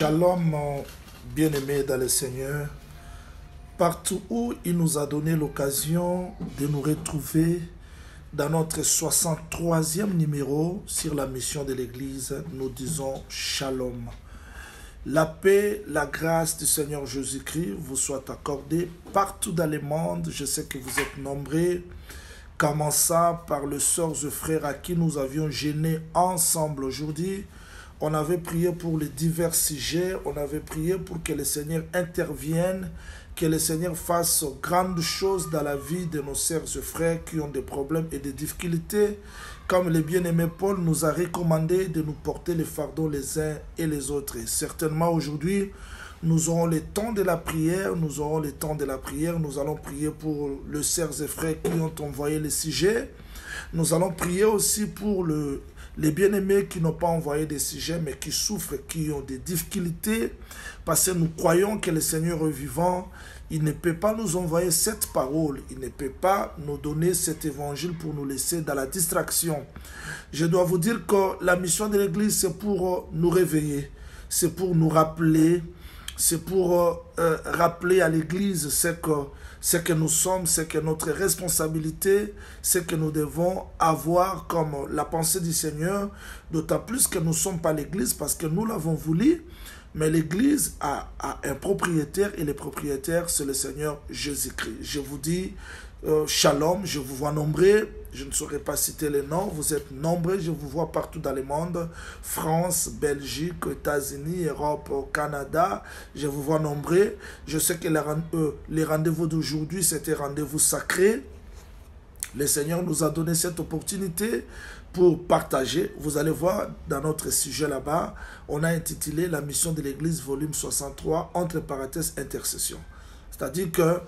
Shalom, bien-aimés dans le Seigneur, partout où il nous a donné l'occasion de nous retrouver dans notre 63e numéro sur la mission de l'Église, nous disons Shalom. La paix, la grâce du Seigneur Jésus-Christ vous soit accordée partout dans le monde. Je sais que vous êtes nombreux, commençant par le sœurs et frères à qui nous avions jeûné ensemble aujourd'hui. On avait prié pour les divers sujets, on avait prié pour que le Seigneur intervienne, que le Seigneur fasse grandes choses dans la vie de nos sœurs et frères qui ont des problèmes et des difficultés. Comme le bien-aimé Paul nous a recommandé de nous porter les fardeaux les uns et les autres. Et certainement aujourd'hui, nous aurons le temps de la prière, nous allons prier pour les sœurs et frères qui ont envoyé les sujets. Nous allons prier aussi pour les bien-aimés qui n'ont pas envoyé des sujets, mais qui souffrent, qui ont des difficultés, parce que nous croyons que le Seigneur est vivant. Il ne peut pas nous envoyer cette parole, il ne peut pas nous donner cet évangile pour nous laisser dans la distraction. Je dois vous dire que la mission de l'Église, c'est pour nous réveiller, c'est pour nous rappeler, c'est pour rappeler à l'Église ce que nous sommes, ce que notre responsabilité, ce que nous devons avoir comme la pensée du Seigneur, d'autant plus que nous ne sommes pas l'Église parce que nous l'avons voulu, mais l'Église a un propriétaire et le propriétaire, c'est le Seigneur Jésus-Christ. Je vous dis shalom, je vous vois nombreux, je ne saurais pas citer les noms, vous êtes nombreux, je vous vois partout dans le monde, France, Belgique, États-Unis, Europe, Canada, je vous vois nombreux. Je sais que les rendez-vous d'aujourd'hui, c'était rendez-vous sacré. Le Seigneur nous a donné cette opportunité pour partager. Vous allez voir dans notre sujet là-bas, on a intitulé la mission de l'Église, volume 63, entre parenthèses, intercession. C'est-à-dire que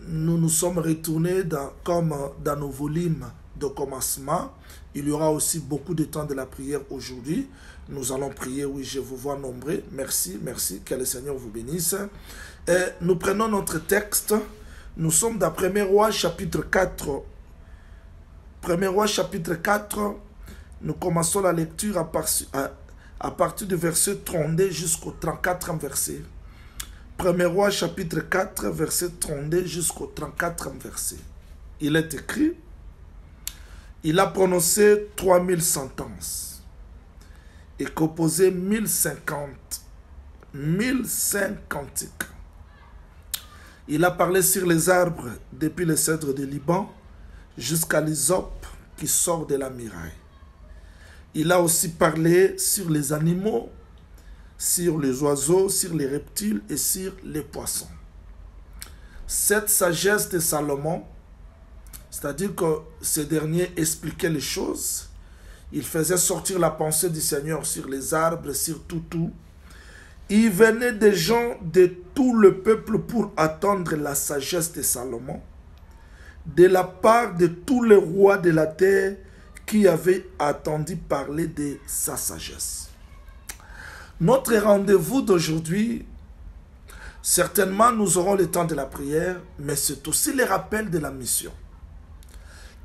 nous nous sommes retournés comme dans nos volumes de commencement. Il y aura aussi beaucoup de temps de la prière aujourd'hui. Nous allons prier, oui, je vous vois nombreux. Merci, que le Seigneur vous bénisse. Et nous prenons notre texte. Nous sommes dans 1 Roi chapitre 4. 1 Roi chapitre 4, nous commençons la lecture à partir du verset 32 jusqu'au 34e verset. 1 Roi chapitre 4, verset 32 jusqu'au 34e verset. Il est écrit, il a prononcé 3000 sentences et composé 1050 cantiques. Il a parlé sur les arbres depuis le cèdre de Liban jusqu'à l'hysope qui sort de la muraille. Il a aussi parlé sur les animaux, sur les oiseaux, sur les reptiles et sur les poissons. Cette sagesse de Salomon, c'est-à-dire que ce dernier expliquait les choses, il faisait sortir la pensée du Seigneur sur les arbres, sur tout. Il venait des gens de tout le peuple pour attendre la sagesse de Salomon, de la part de tous les rois de la terre qui avaient attendu parler de sa sagesse. Notre rendez-vous d'aujourd'hui, certainement nous aurons le temps de la prière, mais c'est aussi le rappel de la mission.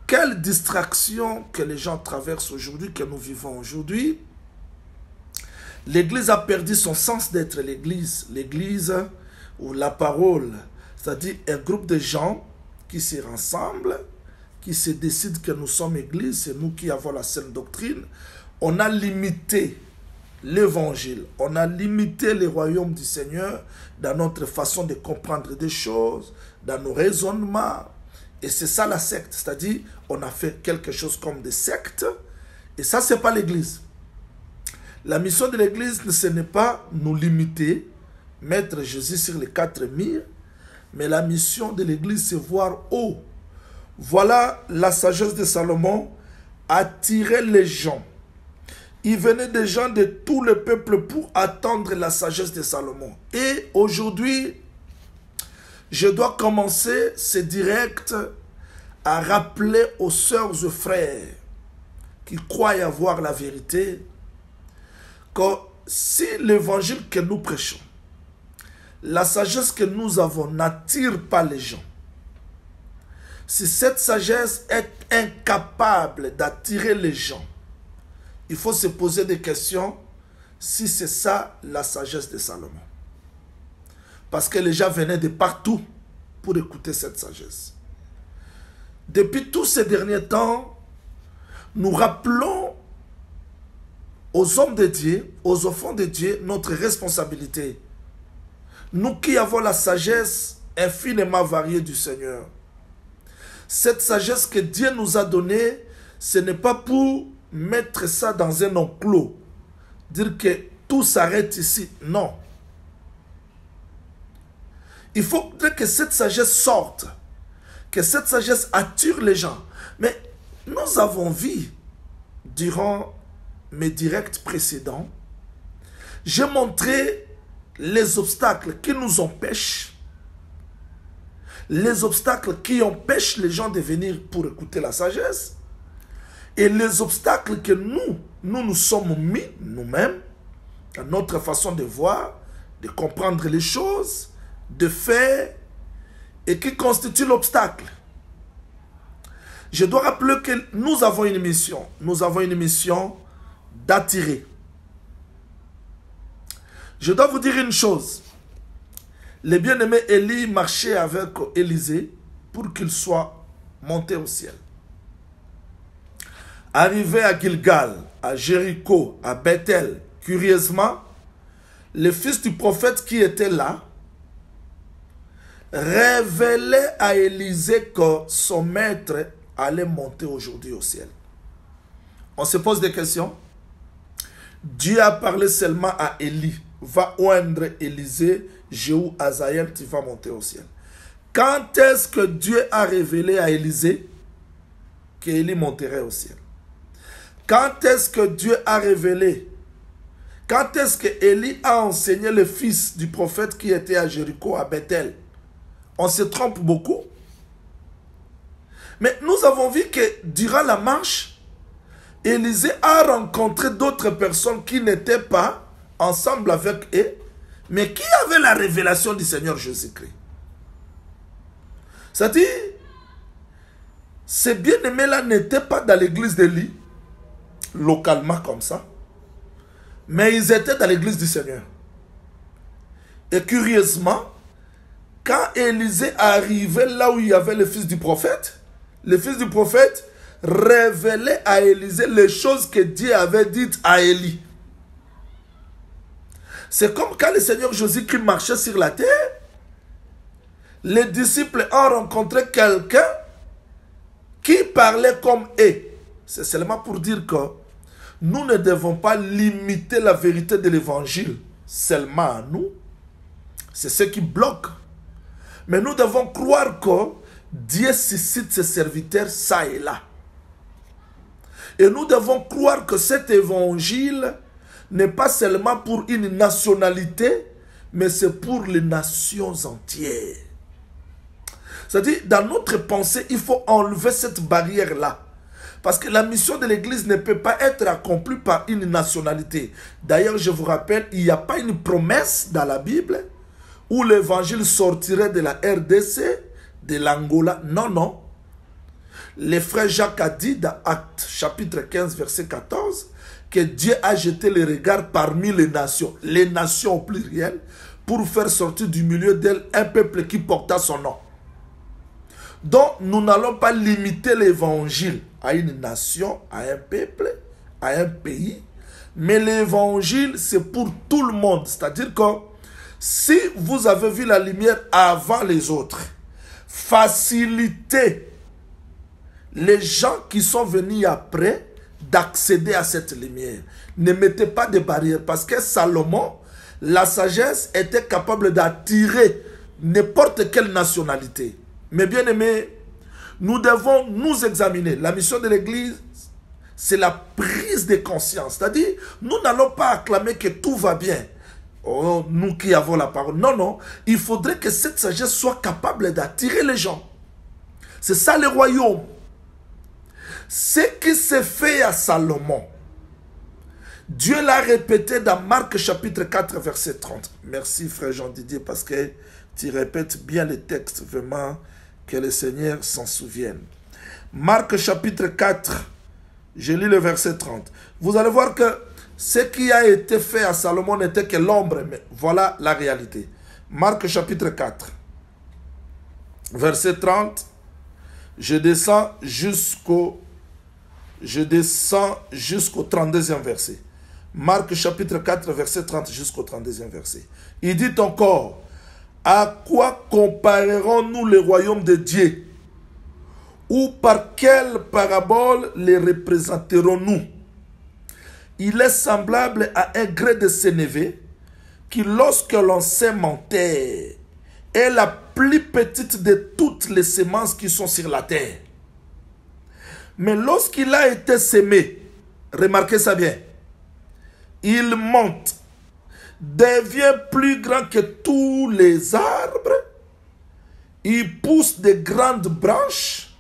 Quelle distraction que les gens traversent aujourd'hui, que nous vivons aujourd'hui. L'Église a perdu son sens d'être l'Église. L'Église ou la parole, c'est-à-dire un groupe de gens qui se rassemblent, qui se décident que nous sommes Église, c'est nous qui avons la saine doctrine. On a limité l'évangile, on a limité le royaume du Seigneur dans notre façon de comprendre des choses, dans nos raisonnements. Et c'est ça la secte, c'est-à-dire on a fait quelque chose comme des sectes, et ça c'est pas l'Église. La mission de l'Église, ce n'est pas nous limiter, mettre Jésus sur les 4 murs, mais la mission de l'Église, c'est voir haut. Voilà la sagesse de Salomon, attirer les gens. Il venait des gens de tout le peuple pour attendre la sagesse de Salomon. Et aujourd'hui, je dois commencer ce direct à rappeler aux sœurs et frères qui croient avoir la vérité que si l'évangile que nous prêchons, la sagesse que nous avons n'attire pas les gens, si cette sagesse est incapable d'attirer les gens, il faut se poser des questions si c'est ça la sagesse de Salomon. Parce que les gens venaient de partout pour écouter cette sagesse. Depuis tous ces derniers temps, nous rappelons aux hommes de Dieu, aux enfants de Dieu, notre responsabilité. Nous qui avons la sagesse infiniment variée du Seigneur. Cette sagesse que Dieu nous a donnée, ce n'est pas pour mettre ça dans un enclos, dire que tout s'arrête ici. Non. Il faut que cette sagesse sorte, que cette sagesse attire les gens. Mais nous avons vu, durant mes directs précédents, j'ai montré les obstacles qui nous empêchent, les obstacles qui empêchent les gens de venir pour écouter la sagesse, et les obstacles que nous sommes mis nous-mêmes, à notre façon de voir, de comprendre les choses, de faire, et qui constituent l'obstacle. Je dois rappeler que nous avons une mission. Nous avons une mission d'attirer. Je dois vous dire une chose. Le bien-aimé Élie marchait avec Élisée pour qu'il soit monté au ciel. Arrivé à Gilgal, à Jéricho, à Bethel, curieusement, le fils du prophète qui était là révélait à Élisée que son maître allait monter aujourd'hui au ciel. On se pose des questions. Dieu a parlé seulement à Élie. Va oindre Élisée, Jéhu, Azaël, tu vas monter au ciel. Quand est-ce que Dieu a révélé à Élisée qu'Élie monterait au ciel? Quand est-ce que Dieu a révélé? Quand est-ce que Élie a enseigné le fils du prophète qui était à Jéricho, à Bethel? On se trompe beaucoup. Mais nous avons vu que durant la marche, Élisée a rencontré d'autres personnes qui n'étaient pas ensemble avec eux, mais qui avaient la révélation du Seigneur Jésus-Christ. C'est-à-dire, ces bien-aimés-là n'étaient pas dans l'église d'Élie, localement comme ça, mais ils étaient dans l'église du Seigneur. Et curieusement, quand Élisée arrivait là où il y avait le fils du prophète révélait à Élisée les choses que Dieu avait dites à Élie. C'est comme quand le Seigneur Jésus-Christ marchait sur la terre, les disciples ont rencontré quelqu'un qui parlait comme eux. C'est seulement pour dire que nous ne devons pas limiter la vérité de l'évangile seulement à nous. C'est ce qui bloque. Mais nous devons croire que Dieu suscite ses serviteurs ça et là. Et nous devons croire que cet évangile n'est pas seulement pour une nationalité, mais c'est pour les nations entières. C'est-à-dire, dans notre pensée, il faut enlever cette barrière-là. Parce que la mission de l'Église ne peut pas être accomplie par une nationalité. D'ailleurs, je vous rappelle, il n'y a pas une promesse dans la Bible où l'évangile sortirait de la RDC, de l'Angola. Non, non. Le frère Jacques a dit dans Actes chapitre 15, verset 14, que Dieu a jeté les regards parmi les nations au pluriel, pour faire sortir du milieu d'elle un peuple qui porta son nom. Donc, nous n'allons pas limiter l'évangile à une nation, à un peuple, à un pays, mais l'évangile, c'est pour tout le monde. C'est-à-dire que si vous avez vu la lumière avant les autres, facilitez les gens qui sont venus après d'accéder à cette lumière. Ne mettez pas de barrières, parce que Salomon, la sagesse était capable d'attirer n'importe quelle nationalité. Mais bien aimés, nous devons nous examiner. La mission de l'Église, c'est la prise de conscience. C'est-à-dire, nous n'allons pas acclamer que tout va bien. Oh, nous qui avons la parole. Non, non. Il faudrait que cette sagesse soit capable d'attirer les gens. C'est ça le royaume. Ce qui s'est fait à Salomon, Dieu l'a répété dans Marc chapitre 4, verset 30. Merci frère Jean-Didier, parce que tu répètes bien les textes, vraiment, que le Seigneur s'en souvienne. Marc chapitre 4, je lis le verset 30. Vous allez voir que ce qui a été fait à Salomon n'était que l'ombre, mais voilà la réalité. Marc chapitre 4, verset 30, je descends jusqu'au 32e verset. Marc chapitre 4, verset 30 jusqu'au 32e verset. Il dit encore, à quoi comparerons-nous les royaumes de Dieu? Ou par quelle parabole les représenterons-nous? Il est semblable à un grès de sénévé qui, lorsque l'on sème en terre, est la plus petite de toutes les semences qui sont sur la terre. Mais lorsqu'il a été sémé, remarquez ça bien, il monte, devient plus grand que tous les arbres, il pousse de grandes branches,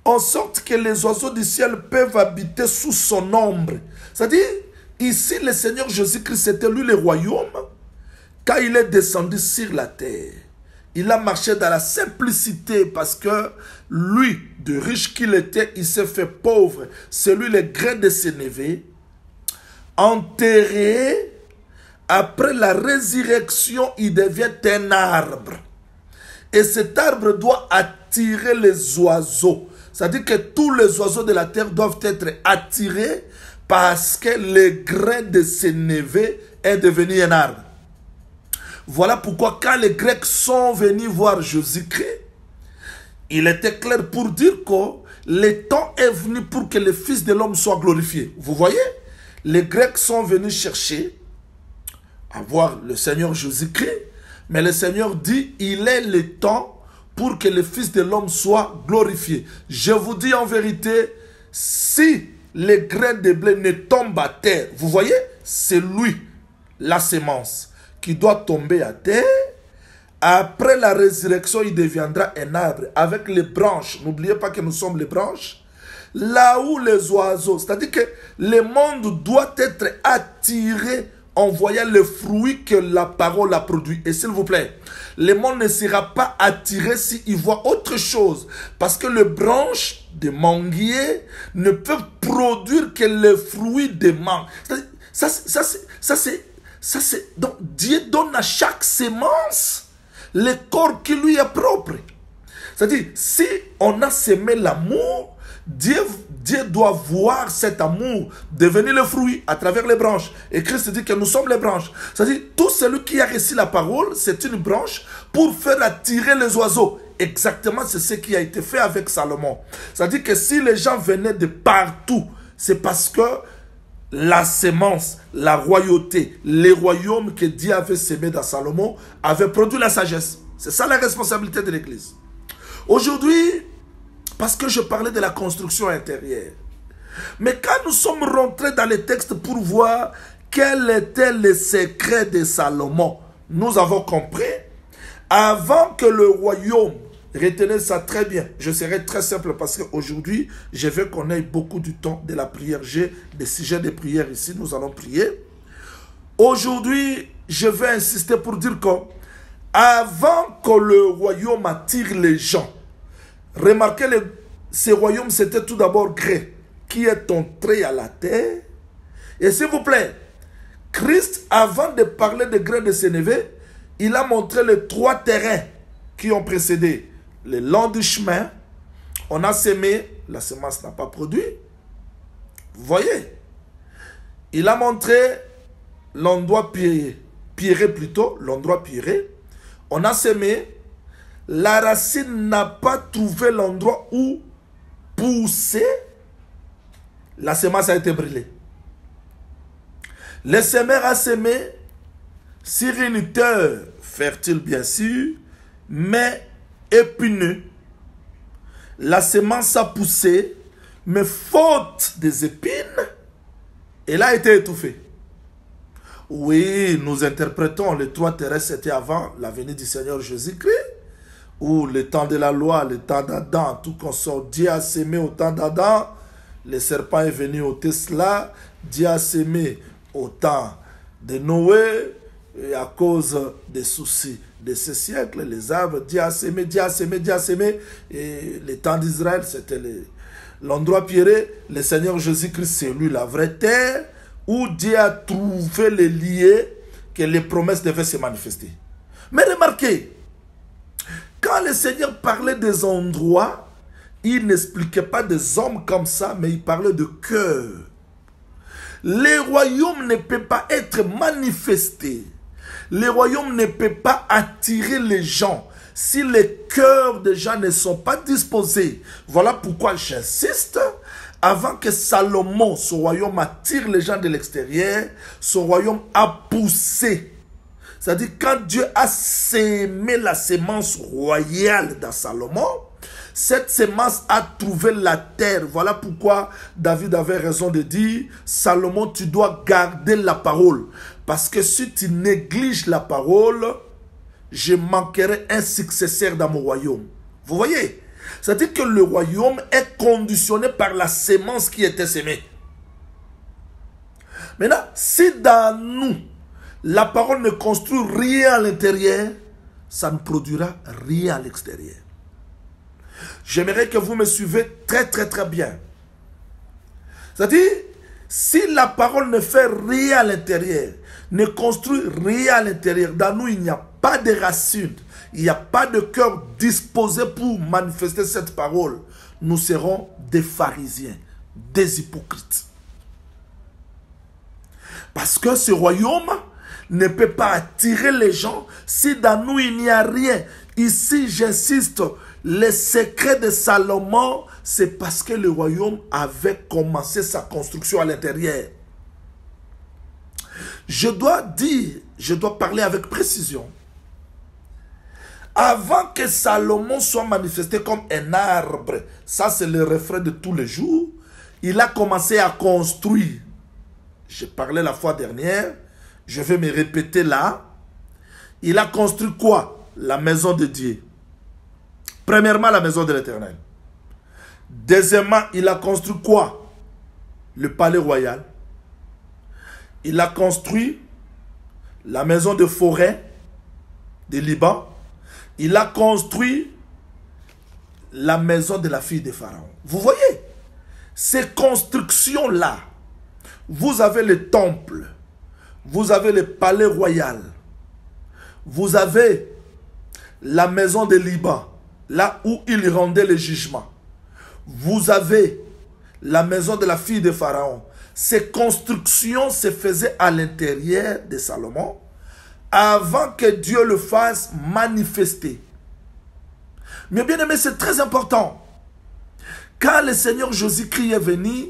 en sorte que les oiseaux du ciel peuvent habiter sous son ombre. C'est-à-dire, ici, le Seigneur Jésus-Christ, c'était lui le royaume. Quand il est descendu sur la terre, il a marché dans la simplicité parce que lui, de riche qu'il était, il s'est fait pauvre. C'est lui le grès de sénévé, enterré. Après la résurrection, il devient un arbre. Et cet arbre doit attirer les oiseaux. C'est-à-dire que tous les oiseaux de la terre doivent être attirés parce que le grain de sénévé est devenu un arbre. Voilà pourquoi quand les Grecs sont venus voir Jésus-Christ, il était clair pour dire que le temps est venu pour que le Fils de l'homme soit glorifié. Vous voyez, les Grecs sont venus chercher à voir le Seigneur Jésus-Christ, mais le Seigneur dit, il est le temps pour que le Fils de l'homme soit glorifié. Je vous dis en vérité, si les grains de blé ne tombent à terre, vous voyez, c'est lui, la sémence, qui doit tomber à terre. Après la résurrection, il deviendra un arbre avec les branches. N'oubliez pas que nous sommes les branches. Là où les oiseaux, c'est-à-dire que le monde doit être attiré en voyant le fruit que la parole a produit. Et s'il vous plaît, le monde ne sera pas attiré s'il voit autre chose. Parce que les branches de manguier ne peuvent produire que le fruit de mangue. Donc Dieu donne à chaque sémence le corps qui lui est propre. C'est-à-dire, si on a semé l'amour, Dieu doit voir cet amour devenir le fruit à travers les branches. Et Christ dit que nous sommes les branches. C'est-à-dire, tout celui qui a reçu la parole, c'est une branche pour faire attirer les oiseaux. Exactement, c'est ce qui a été fait avec Salomon. C'est-à-dire que si les gens venaient de partout, c'est parce que la sémence, la royauté, les royaumes que Dieu avait sémés dans Salomon avaient produit la sagesse. C'est ça la responsabilité de l'Église. Aujourd'hui, parce que je parlais de la construction intérieure. Mais quand nous sommes rentrés dans les textes pour voir quel était le secret de Salomon, nous avons compris, avant que le royaume, retenez ça très bien, je serai très simple parce qu'aujourd'hui, je veux qu'on ait beaucoup du temps de la prière. J'ai des sujets de prière ici, nous allons prier. Aujourd'hui, je vais insister pour dire que avant que le royaume attire les gens, remarquez, ces royaumes, c'était tout d'abord grès qui est entré à la terre. Et s'il vous plaît, Christ, avant de parler de grès de sénévé, il a montré les 3 terrains qui ont précédé. Le long du chemin, on a semé, la semence n'a pas produit. Vous voyez? Il a montré l'endroit pierré plutôt, l'endroit pierré. On a semé. La racine n'a pas trouvé l'endroit où pousser. La semence a été brûlée. Le semeur a semé sur une terre fertile, bien sûr, mais épineux. La semence a poussé, mais faute des épines, elle a été étouffée. Oui, nous interprétons les 3 terrains, c'était avant la venue du Seigneur Jésus-Christ. Ou le temps de la loi, le temps d'Adam, tout consort. Dieu a sémé au temps d'Adam, le serpent est venu ôter cela. Dieu a sémé au temps de Noé, et à cause des soucis de ce siècle, les arbres, Dieu a sémé, Dieu a sémé, Dieu a sémé. Et le temps d'Israël, c'était l'endroit pierré. Le Seigneur Jésus-Christ, c'est lui la vraie terre. où Dieu a trouvé les lieux que les promesses devaient se manifester. Mais remarquez, quand le Seigneur parlait des endroits, il n'expliquait pas des hommes comme ça, mais il parlait de cœur. Les royaumes ne peuvent pas être manifestés. Les royaumes ne peuvent pas attirer les gens si les cœurs des gens ne sont pas disposés. Voilà pourquoi j'insiste, avant que Salomon, son royaume, attire les gens de l'extérieur, son royaume a poussé. C'est-à-dire quand Dieu a sémé la sémence royale dans Salomon, cette sémence a trouvé la terre. Voilà pourquoi David avait raison de dire, Salomon, tu dois garder la parole. Parce que si tu négliges la parole, je manquerai un successeur dans mon royaume. Vous voyez? C'est-à-dire que le royaume est conditionné par la sémence qui était sémée. Maintenant, si dans nous, la parole ne construit rien à l'intérieur, ça ne produira rien à l'extérieur. J'aimerais que vous me suivez très bien. C'est-à-dire, si la parole ne fait rien à l'intérieur, ne construit rien à l'intérieur, dans nous il n'y a pas de racines, il n'y a pas de cœur disposé pour manifester cette parole, nous serons des pharisiens, des hypocrites. Parce que ce royaume ne peut pas attirer les gens si dans nous il n'y a rien. Ici, j'insiste, le secret de Salomon, c'est parce que le royaume avait commencé sa construction à l'intérieur. Je dois dire, je dois parler avec précision. Avant que Salomon soit manifesté comme un arbre, ça c'est le refrain de tous les jours, il a commencé à construire. J'ai parlé la fois dernière, je vais me répéter là. Il a construit quoi? La maison de Dieu. Premièrement, la maison de l'Éternel. Deuxièmement, il a construit quoi? Le palais royal. Il a construit la maison de forêt de Liban. Il a construit la maison de la fille de Pharaon. Vous voyez, ces constructions-là, vous avez le temple, vous avez le palais royal, vous avez la maison de Liban, là où il rendait le jugement. Vous avez la maison de la fille de Pharaon. Ces constructions se faisaient à l'intérieur de Salomon avant que Dieu le fasse manifester. Mais bien aimé, c'est très important. Quand le Seigneur Jésus-Christ est venu,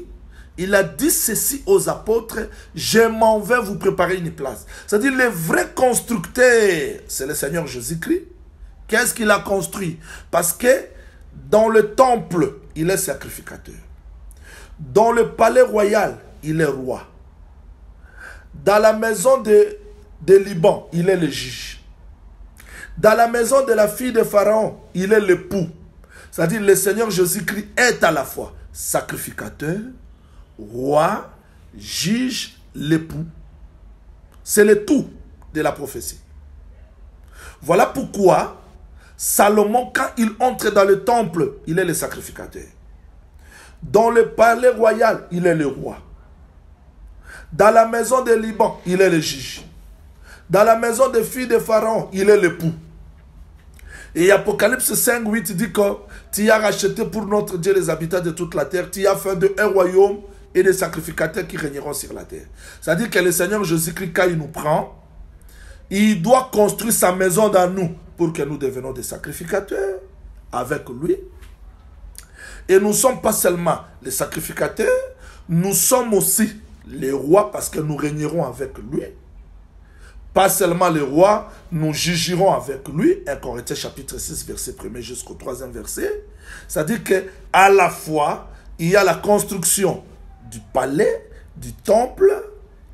il a dit ceci aux apôtres, je m'en vais vous préparer une place. C'est-à-dire le vrai constructeur, c'est le Seigneur Jésus-Christ. Qu'est-ce qu'il a construit? Parce que dans le temple, il est sacrificateur. Dans le palais royal, il est roi. Dans la maison de Liban, il est le juge. Dans la maison de la fille de Pharaon, il est l'époux. C'est-à-dire le Seigneur Jésus-Christ est à la fois sacrificateur, roi, juge, l'époux. C'est le tout de la prophétie. Voilà pourquoi Salomon, quand il entre dans le temple, il est le sacrificateur. Dans le palais royal, il est le roi. Dans la maison de Liban, il est le juge. Dans la maison des filles de Pharaon, il est l'époux. Et Apocalypse 5, 8 dit que tu as racheté pour notre Dieu les habitants de toute la terre. Tu as fait de un royaume et des sacrificateurs qui régneront sur la terre. C'est-à-dire que le Seigneur Jésus-Christ, quand il nous prend, il doit construire sa maison dans nous pour que nous devenions des sacrificateurs avec lui. Et nous ne sommes pas seulement les sacrificateurs, nous sommes aussi les rois parce que nous régnerons avec lui. Pas seulement les rois, nous jugerons avec lui. 1 Corinthiens chapitre 6, verset 1 jusqu'au 3e verset. C'est-à-dire qu'à la fois, il y a la construction du palais, du temple,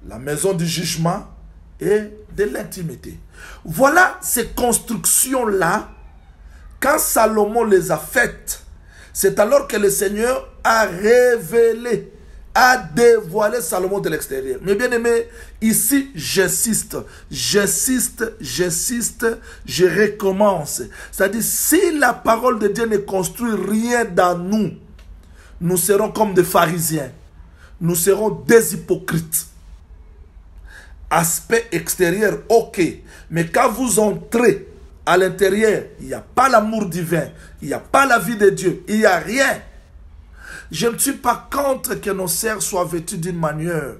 la maison du jugement et de l'intimité. Voilà ces constructions-là, quand Salomon les a faites, c'est alors que le Seigneur a révélé, a dévoilé Salomon de l'extérieur. Mais bien aimé, ici j'insiste, je recommence. C'est-à-dire, si la parole de Dieu ne construit rien dans nous, nous serons comme des pharisiens, nous serons des hypocrites. aspect extérieur, ok. Mais quand vous entrez à l'intérieur, il n'y a pas l'amour divin, il n'y a pas la vie de Dieu, il n'y a rien. Je ne suis pas contre que nos sœurs soient vêtues d'une manière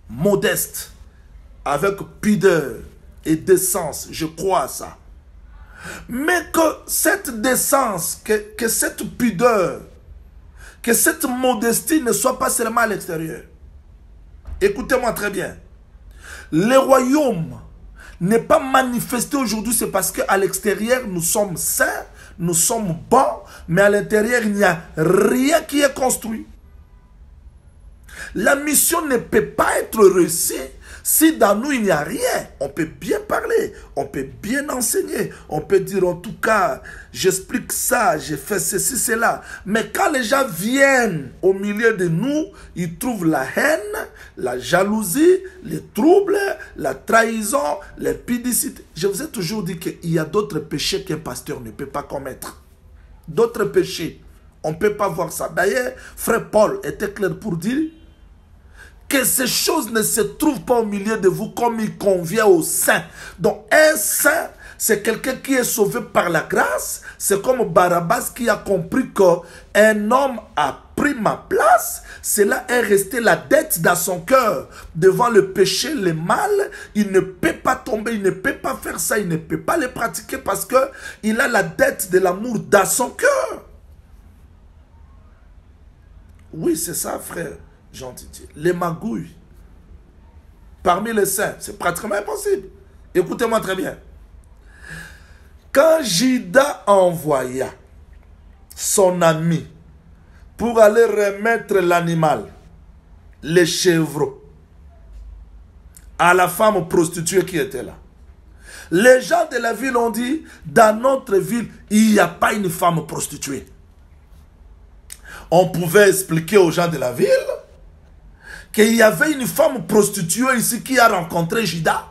modeste, avec pudeur et décence. Je crois à ça. Mais que cette décence, que cette pudeur, que cette modestie ne soit pas seulement à l'extérieur. Écoutez-moi très bien. Le royaume n'est pas manifesté aujourd'hui, c'est parce qu'à l'extérieur, nous sommes saints, nous sommes bons, mais à l'intérieur, il n'y a rien qui est construit. La mission ne peut pas être réussie si dans nous, il n'y a rien. On peut bien parler, on peut bien enseigner, on peut dire en tout cas, j'explique ça, j'ai fait ceci, cela. Mais quand les gens viennent au milieu de nous, ils trouvent la haine, la jalousie, les troubles, la trahison, l'impudicité. Je vous ai toujours dit qu'il y a d'autres péchés qu'un pasteur ne peut pas commettre. D'autres péchés. On ne peut pas voir ça. D'ailleurs, frère Paul était clair pour dire que ces choses ne se trouvent pas au milieu de vous comme il convient aux saints. Donc un saint, c'est quelqu'un qui est sauvé par la grâce. C'est comme Barabbas qui a compris qu'un homme a pris ma place. Cela est resté la dette dans son cœur. Devant le péché, le mal, il ne peut pas tomber, il ne peut pas faire ça, il ne peut pas le pratiquer parce qu'il a la dette de l'amour dans son cœur. Oui, c'est ça, frère Jean-Didier. Les magouilles parmi les saints, c'est pratiquement impossible. Écoutez-moi très bien. Quand Judas envoya son ami pour aller remettre l'animal, les chèvres, à la femme prostituée qui était là, les gens de la ville ont dit, dans notre ville, il n'y a pas une femme prostituée. On pouvait expliquer aux gens de la ville qu'il y avait une femme prostituée ici qui a rencontré Judas.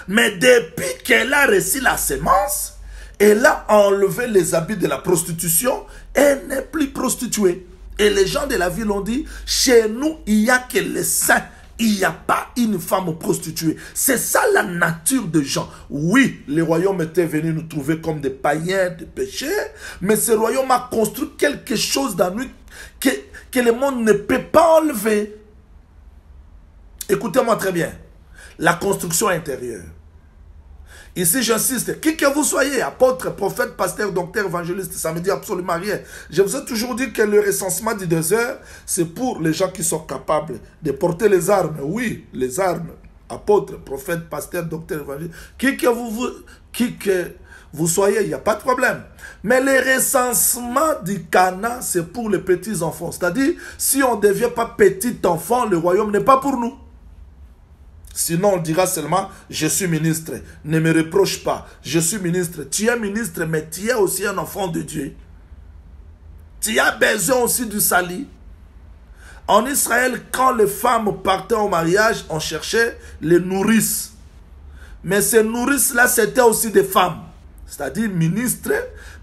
Mais depuis qu'elle a reçu la sémence, elle a enlevé les habits de la prostitution, elle n'est plus prostituée. Et les gens de la ville ont dit, chez nous, il n'y a que les saints. Il n'y a pas une femme prostituée. C'est ça la nature des gens. Oui, le royaume était venu nous trouver comme des païens, des péchés, mais ce royaume a construit quelque chose dans nous que le monde ne peut pas enlever. Écoutez-moi très bien. La construction intérieure. Ici, j'insiste, qui que vous soyez, apôtre, prophète, pasteur, docteur, évangéliste, ça ne me dit absolument rien. Je vous ai toujours dit que le recensement du désert, c'est pour les gens qui sont capables de porter les armes. Oui, les armes. Apôtre, prophète, pasteur, docteur, évangéliste. Qui que vous soyez, il n'y a pas de problème. Mais le recensement du Cana, c'est pour les petits enfants. C'est-à-dire, si on ne devient pas petit enfant, le royaume n'est pas pour nous. Sinon, on dira seulement, je suis ministre. Ne me reproche pas. Je suis ministre. Tu es ministre, mais tu es aussi un enfant de Dieu. Tu as besoin aussi du salut. En Israël, quand les femmes partaient au mariage, on cherchait les nourrices. Mais ces nourrices-là, c'était aussi des femmes. C'est-à-dire ministres.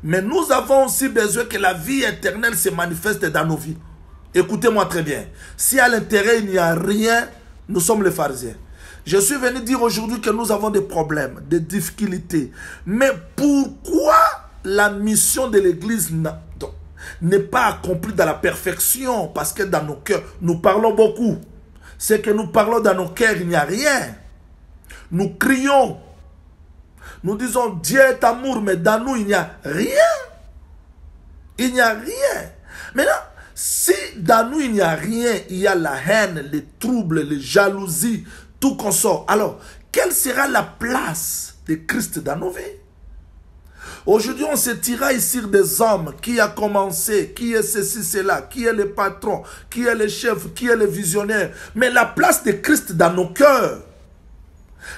Mais nous avons aussi besoin que la vie éternelle se manifeste dans nos vies. Écoutez-moi très bien. Si à l'intérieur, il n'y a rien, nous sommes les pharisiens. Je suis venu dire aujourd'hui que nous avons des problèmes, des difficultés. Mais pourquoi la mission de l'Église n'est pas accomplie dans la perfection? Parce que dans nos cœurs, nous parlons beaucoup. C'est que nous parlons dans nos cœurs, il n'y a rien. Nous crions. Nous disons Dieu est amour, mais dans nous, il n'y a rien. Il n'y a rien. Maintenant, si dans nous, il n'y a rien, il y a la haine, les troubles, les jalousies, tout consort. Alors, quelle sera la place de Christ dans nos vies? Aujourd'hui, on se tiraille sur des hommes qui a commencé, qui est ceci, cela, qui est le patron, qui est le chef, qui est le visionnaire. Mais la place de Christ dans nos cœurs,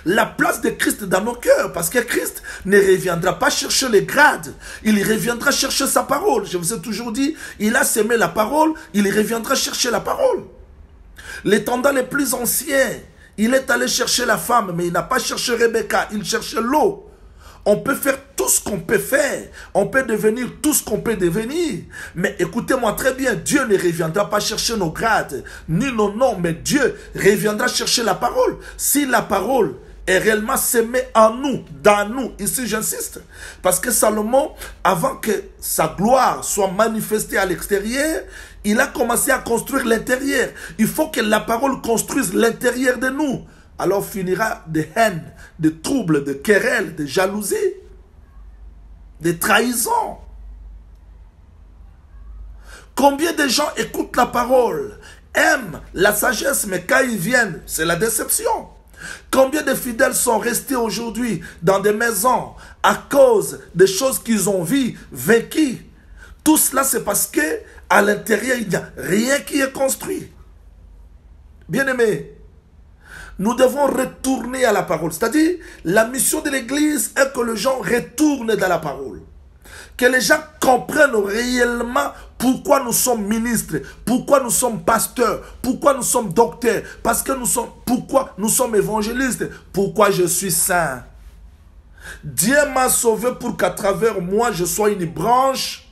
la place de Christ dans nos cœurs, parce que Christ ne reviendra pas chercher les grades, il reviendra chercher sa parole. Je vous ai toujours dit, il a semé la parole, il reviendra chercher la parole. Les tendants les plus anciens, il est allé chercher la femme, mais il n'a pas cherché Rebecca, il cherchait l'eau. On peut faire tout ce qu'on peut faire. On peut devenir tout ce qu'on peut devenir. Mais écoutez-moi très bien, Dieu ne reviendra pas chercher nos grades, ni nos noms, mais Dieu reviendra chercher la parole. Si la parole est réellement semée en nous, dans nous, ici j'insiste, parce que Salomon, avant que sa gloire soit manifestée à l'extérieur, il a commencé à construire l'intérieur. Il faut que la parole construise l'intérieur de nous. Alors finira de haine, de troubles, de querelles, de jalousie, de trahison. Combien de gens écoutent la parole, aiment la sagesse, mais quand ils viennent, c'est la déception. Combien de fidèles sont restés aujourd'hui dans des maisons à cause des choses qu'ils ont vues, vécues. Tout cela, c'est parce que à l'intérieur, il n'y a rien qui est construit. Bien-aimés, nous devons retourner à la parole. C'est-à-dire, la mission de l'Église est que les gens retournent dans la parole. Que les gens comprennent réellement pourquoi nous sommes ministres, pourquoi nous sommes pasteurs, pourquoi nous sommes docteurs, pourquoi nous sommes évangélistes, pourquoi je suis saint. Dieu m'a sauvé pour qu'à travers moi, je sois une branche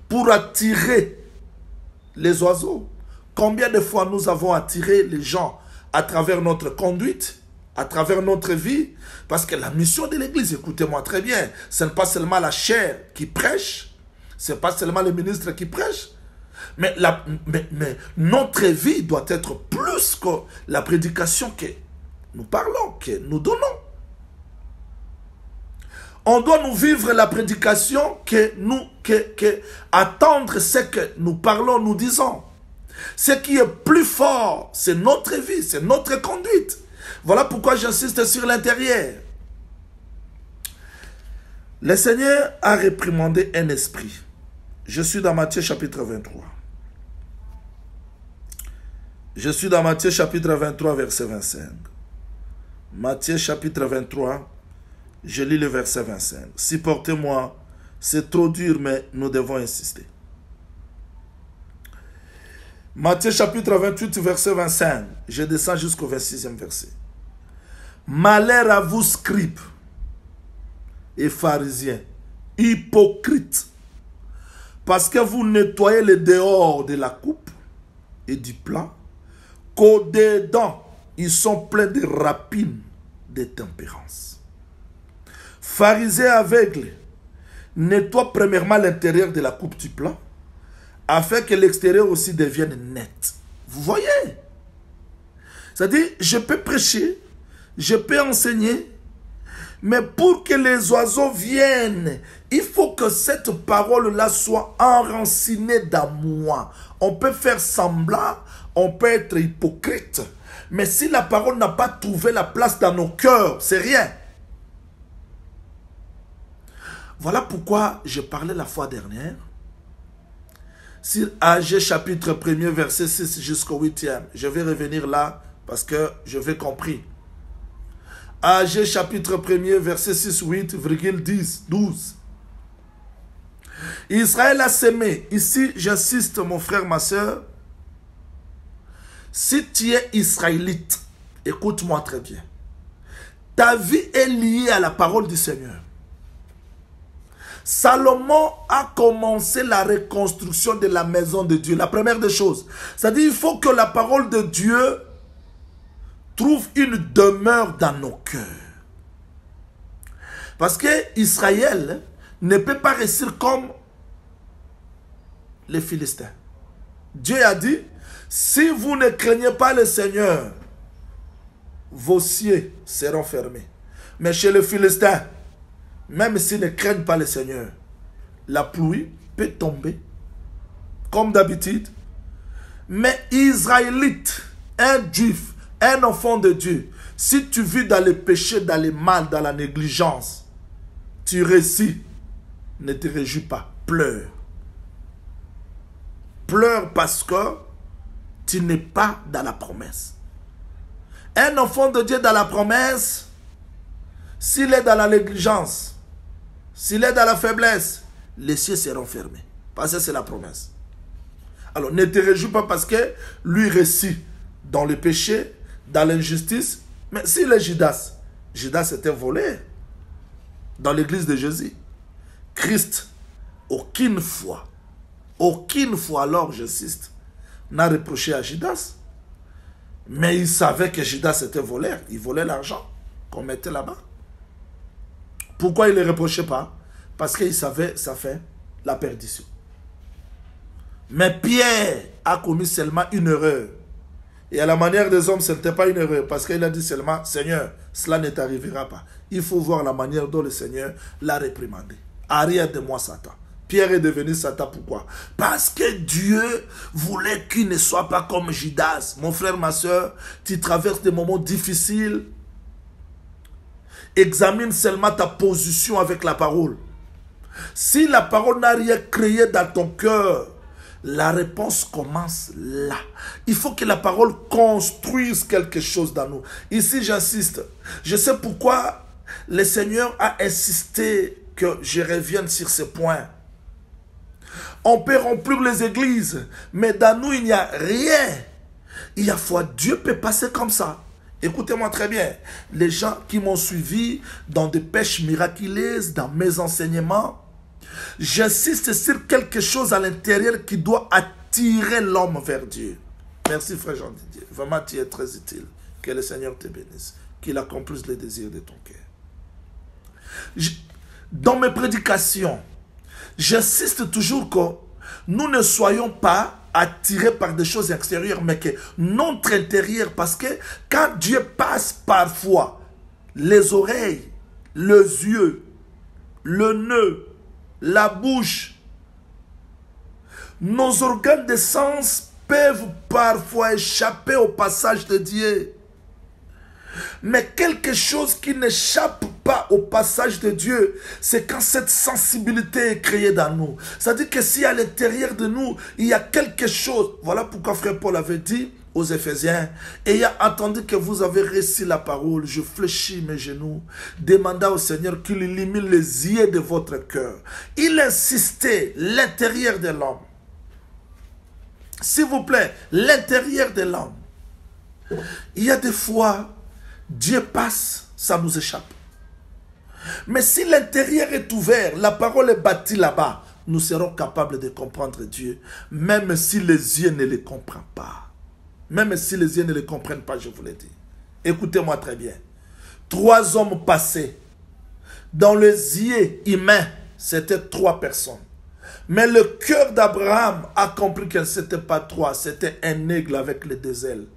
pour attirer les oiseaux. Combien de fois nous avons attiré les gens à travers notre conduite, à travers notre vie? Parce que la mission de l'Église, écoutez-moi très bien, ce n'est pas seulement la chair qui prêche, ce n'est pas seulement le ministre qui prêche, mais notre vie doit être plus que la prédication que nous parlons, que nous donnons. On doit nous vivre la prédication attendre ce que nous parlons, nous disons. Ce qui est plus fort, c'est notre vie, c'est notre conduite. Voilà pourquoi j'insiste sur l'intérieur. Le Seigneur a réprimandé un esprit. Je suis dans Matthieu chapitre 23. Je suis dans Matthieu chapitre 23, verset 25. Matthieu chapitre 23, je lis le verset 25. Supportez-moi, c'est trop dur, mais nous devons insister. Matthieu chapitre 28, verset 25. Je descends jusqu'au 26e verset. Malheur à vous, scribes et pharisiens, hypocrites, parce que vous nettoyez le dehors de la coupe et du plat, qu'au-dedans, ils sont pleins de rapines de tempérance. Pharisiens aveugles, nettoie premièrement l'intérieur de la coupe du plat, afin que l'extérieur aussi devienne net. Vous voyez? C'est-à-dire, je peux prêcher, je peux enseigner, mais pour que les oiseaux viennent, il faut que cette parole-là soit enracinée dans moi. On peut faire semblant, on peut être hypocrite, mais si la parole n'a pas trouvé la place dans nos cœurs, c'est rien. Voilà pourquoi je parlais la fois dernière. Sur Agé chapitre 1er, verset 6 jusqu'au 8e. Je vais revenir là parce que je vais compris. Agé chapitre 1er, verset 6, 8, 10, 12. Israël a semé. Ici, j'insiste, mon frère, ma soeur. Si tu es israélite, écoute-moi très bien. Ta vie est liée à la parole du Seigneur. Salomon a commencé la reconstruction de la maison de Dieu. La première des choses, c'est-à-dire il faut que la parole de Dieu trouve une demeure dans nos cœurs. Parce que Israël ne peut pas réussir comme les Philistins. Dieu a dit, si vous ne craignez pas le Seigneur, vos cieux seront fermés. Mais chez les Philistins, même s'ils ne craignent pas le Seigneur, la pluie peut tomber, comme d'habitude. Mais Israélite, un juif, un enfant de Dieu, si tu vis dans le péché, dans le mal, dans la négligence, tu réussis, ne te réjouis pas, pleure. Pleure parce que tu n'es pas dans la promesse. Un enfant de Dieu dans la promesse, s'il est dans la négligence, s'il est dans la faiblesse, les cieux seront fermés. Parce que c'est la promesse. Alors ne te réjouis pas parce que lui réussit dans le péché, dans l'injustice. Mais s'il est Judas, Judas était volé. dans l'église de Jésus. Christ, aucune fois, alors j'insiste, n'a reproché à Judas. Mais il savait que Judas était voleur. Il volait l'argent qu'on mettait là-bas. Pourquoi il ne le reprochait pas? Parce qu'il savait ça fait la perdition. Mais Pierre a commis seulement une erreur. Et à la manière des hommes, ce n'était pas une erreur. Parce qu'il a dit seulement, Seigneur, cela ne t'arrivera pas. Il faut voir la manière dont le Seigneur l'a réprimandé. Arrière de moi, Satan. Pierre est devenu Satan, pourquoi? Parce que Dieu voulait qu'il ne soit pas comme Judas. Mon frère, ma soeur, tu traverses des moments difficiles. Examine seulement ta position avec la parole. Si la parole n'a rien créé dans ton cœur, la réponse commence là. Il faut que la parole construise quelque chose dans nous. Ici, j'insiste. Je sais pourquoi le Seigneur a insisté que je revienne sur ce point. On peut remplir les églises, mais dans nous, il n'y a rien. Il y a foi. Dieu peut passer comme ça. Écoutez-moi très bien. Les gens qui m'ont suivi dans des pêches miraculeuses, dans mes enseignements, j'insiste sur quelque chose à l'intérieur qui doit attirer l'homme vers Dieu. Merci frère Jean-Didier. Vraiment, tu es très utile. Que le Seigneur te bénisse. Qu'il accomplisse les désirs de ton cœur. Dans mes prédications, j'insiste toujours que nous ne soyons pas attirés par des choses extérieures, mais que notre intérieur, parce que quand Dieu passe parfois, les oreilles, les yeux, le nez, la bouche, nos organes de sens peuvent parfois échapper au passage de Dieu. Mais quelque chose qui n'échappe pas au passage de Dieu, c'est quand cette sensibilité est créée dans nous. C'est-à-dire que si à l'intérieur de nous, il y a quelque chose, voilà pourquoi frère Paul avait dit aux Éphésiens, ayant entendu que vous avez reçu la parole, je fléchis mes genoux, demanda au Seigneur qu'il illumine les yeux de votre cœur. Il insistait, l'intérieur de l'homme. S'il vous plaît, l'intérieur de l'homme. Il y a des fois, Dieu passe, ça nous échappe. Mais si l'intérieur est ouvert, la parole est bâtie là-bas, nous serons capables de comprendre Dieu, même si les yeux ne le comprennent pas. Même si les yeux ne le comprennent pas, je vous l'ai dit. Écoutez-moi très bien. 3 hommes passés. Dans les yeux humains, c'était 3 personnes. Mais le cœur d'Abraham a compris que ce n'était pas 3, c'était un aigle avec les 2 ailes.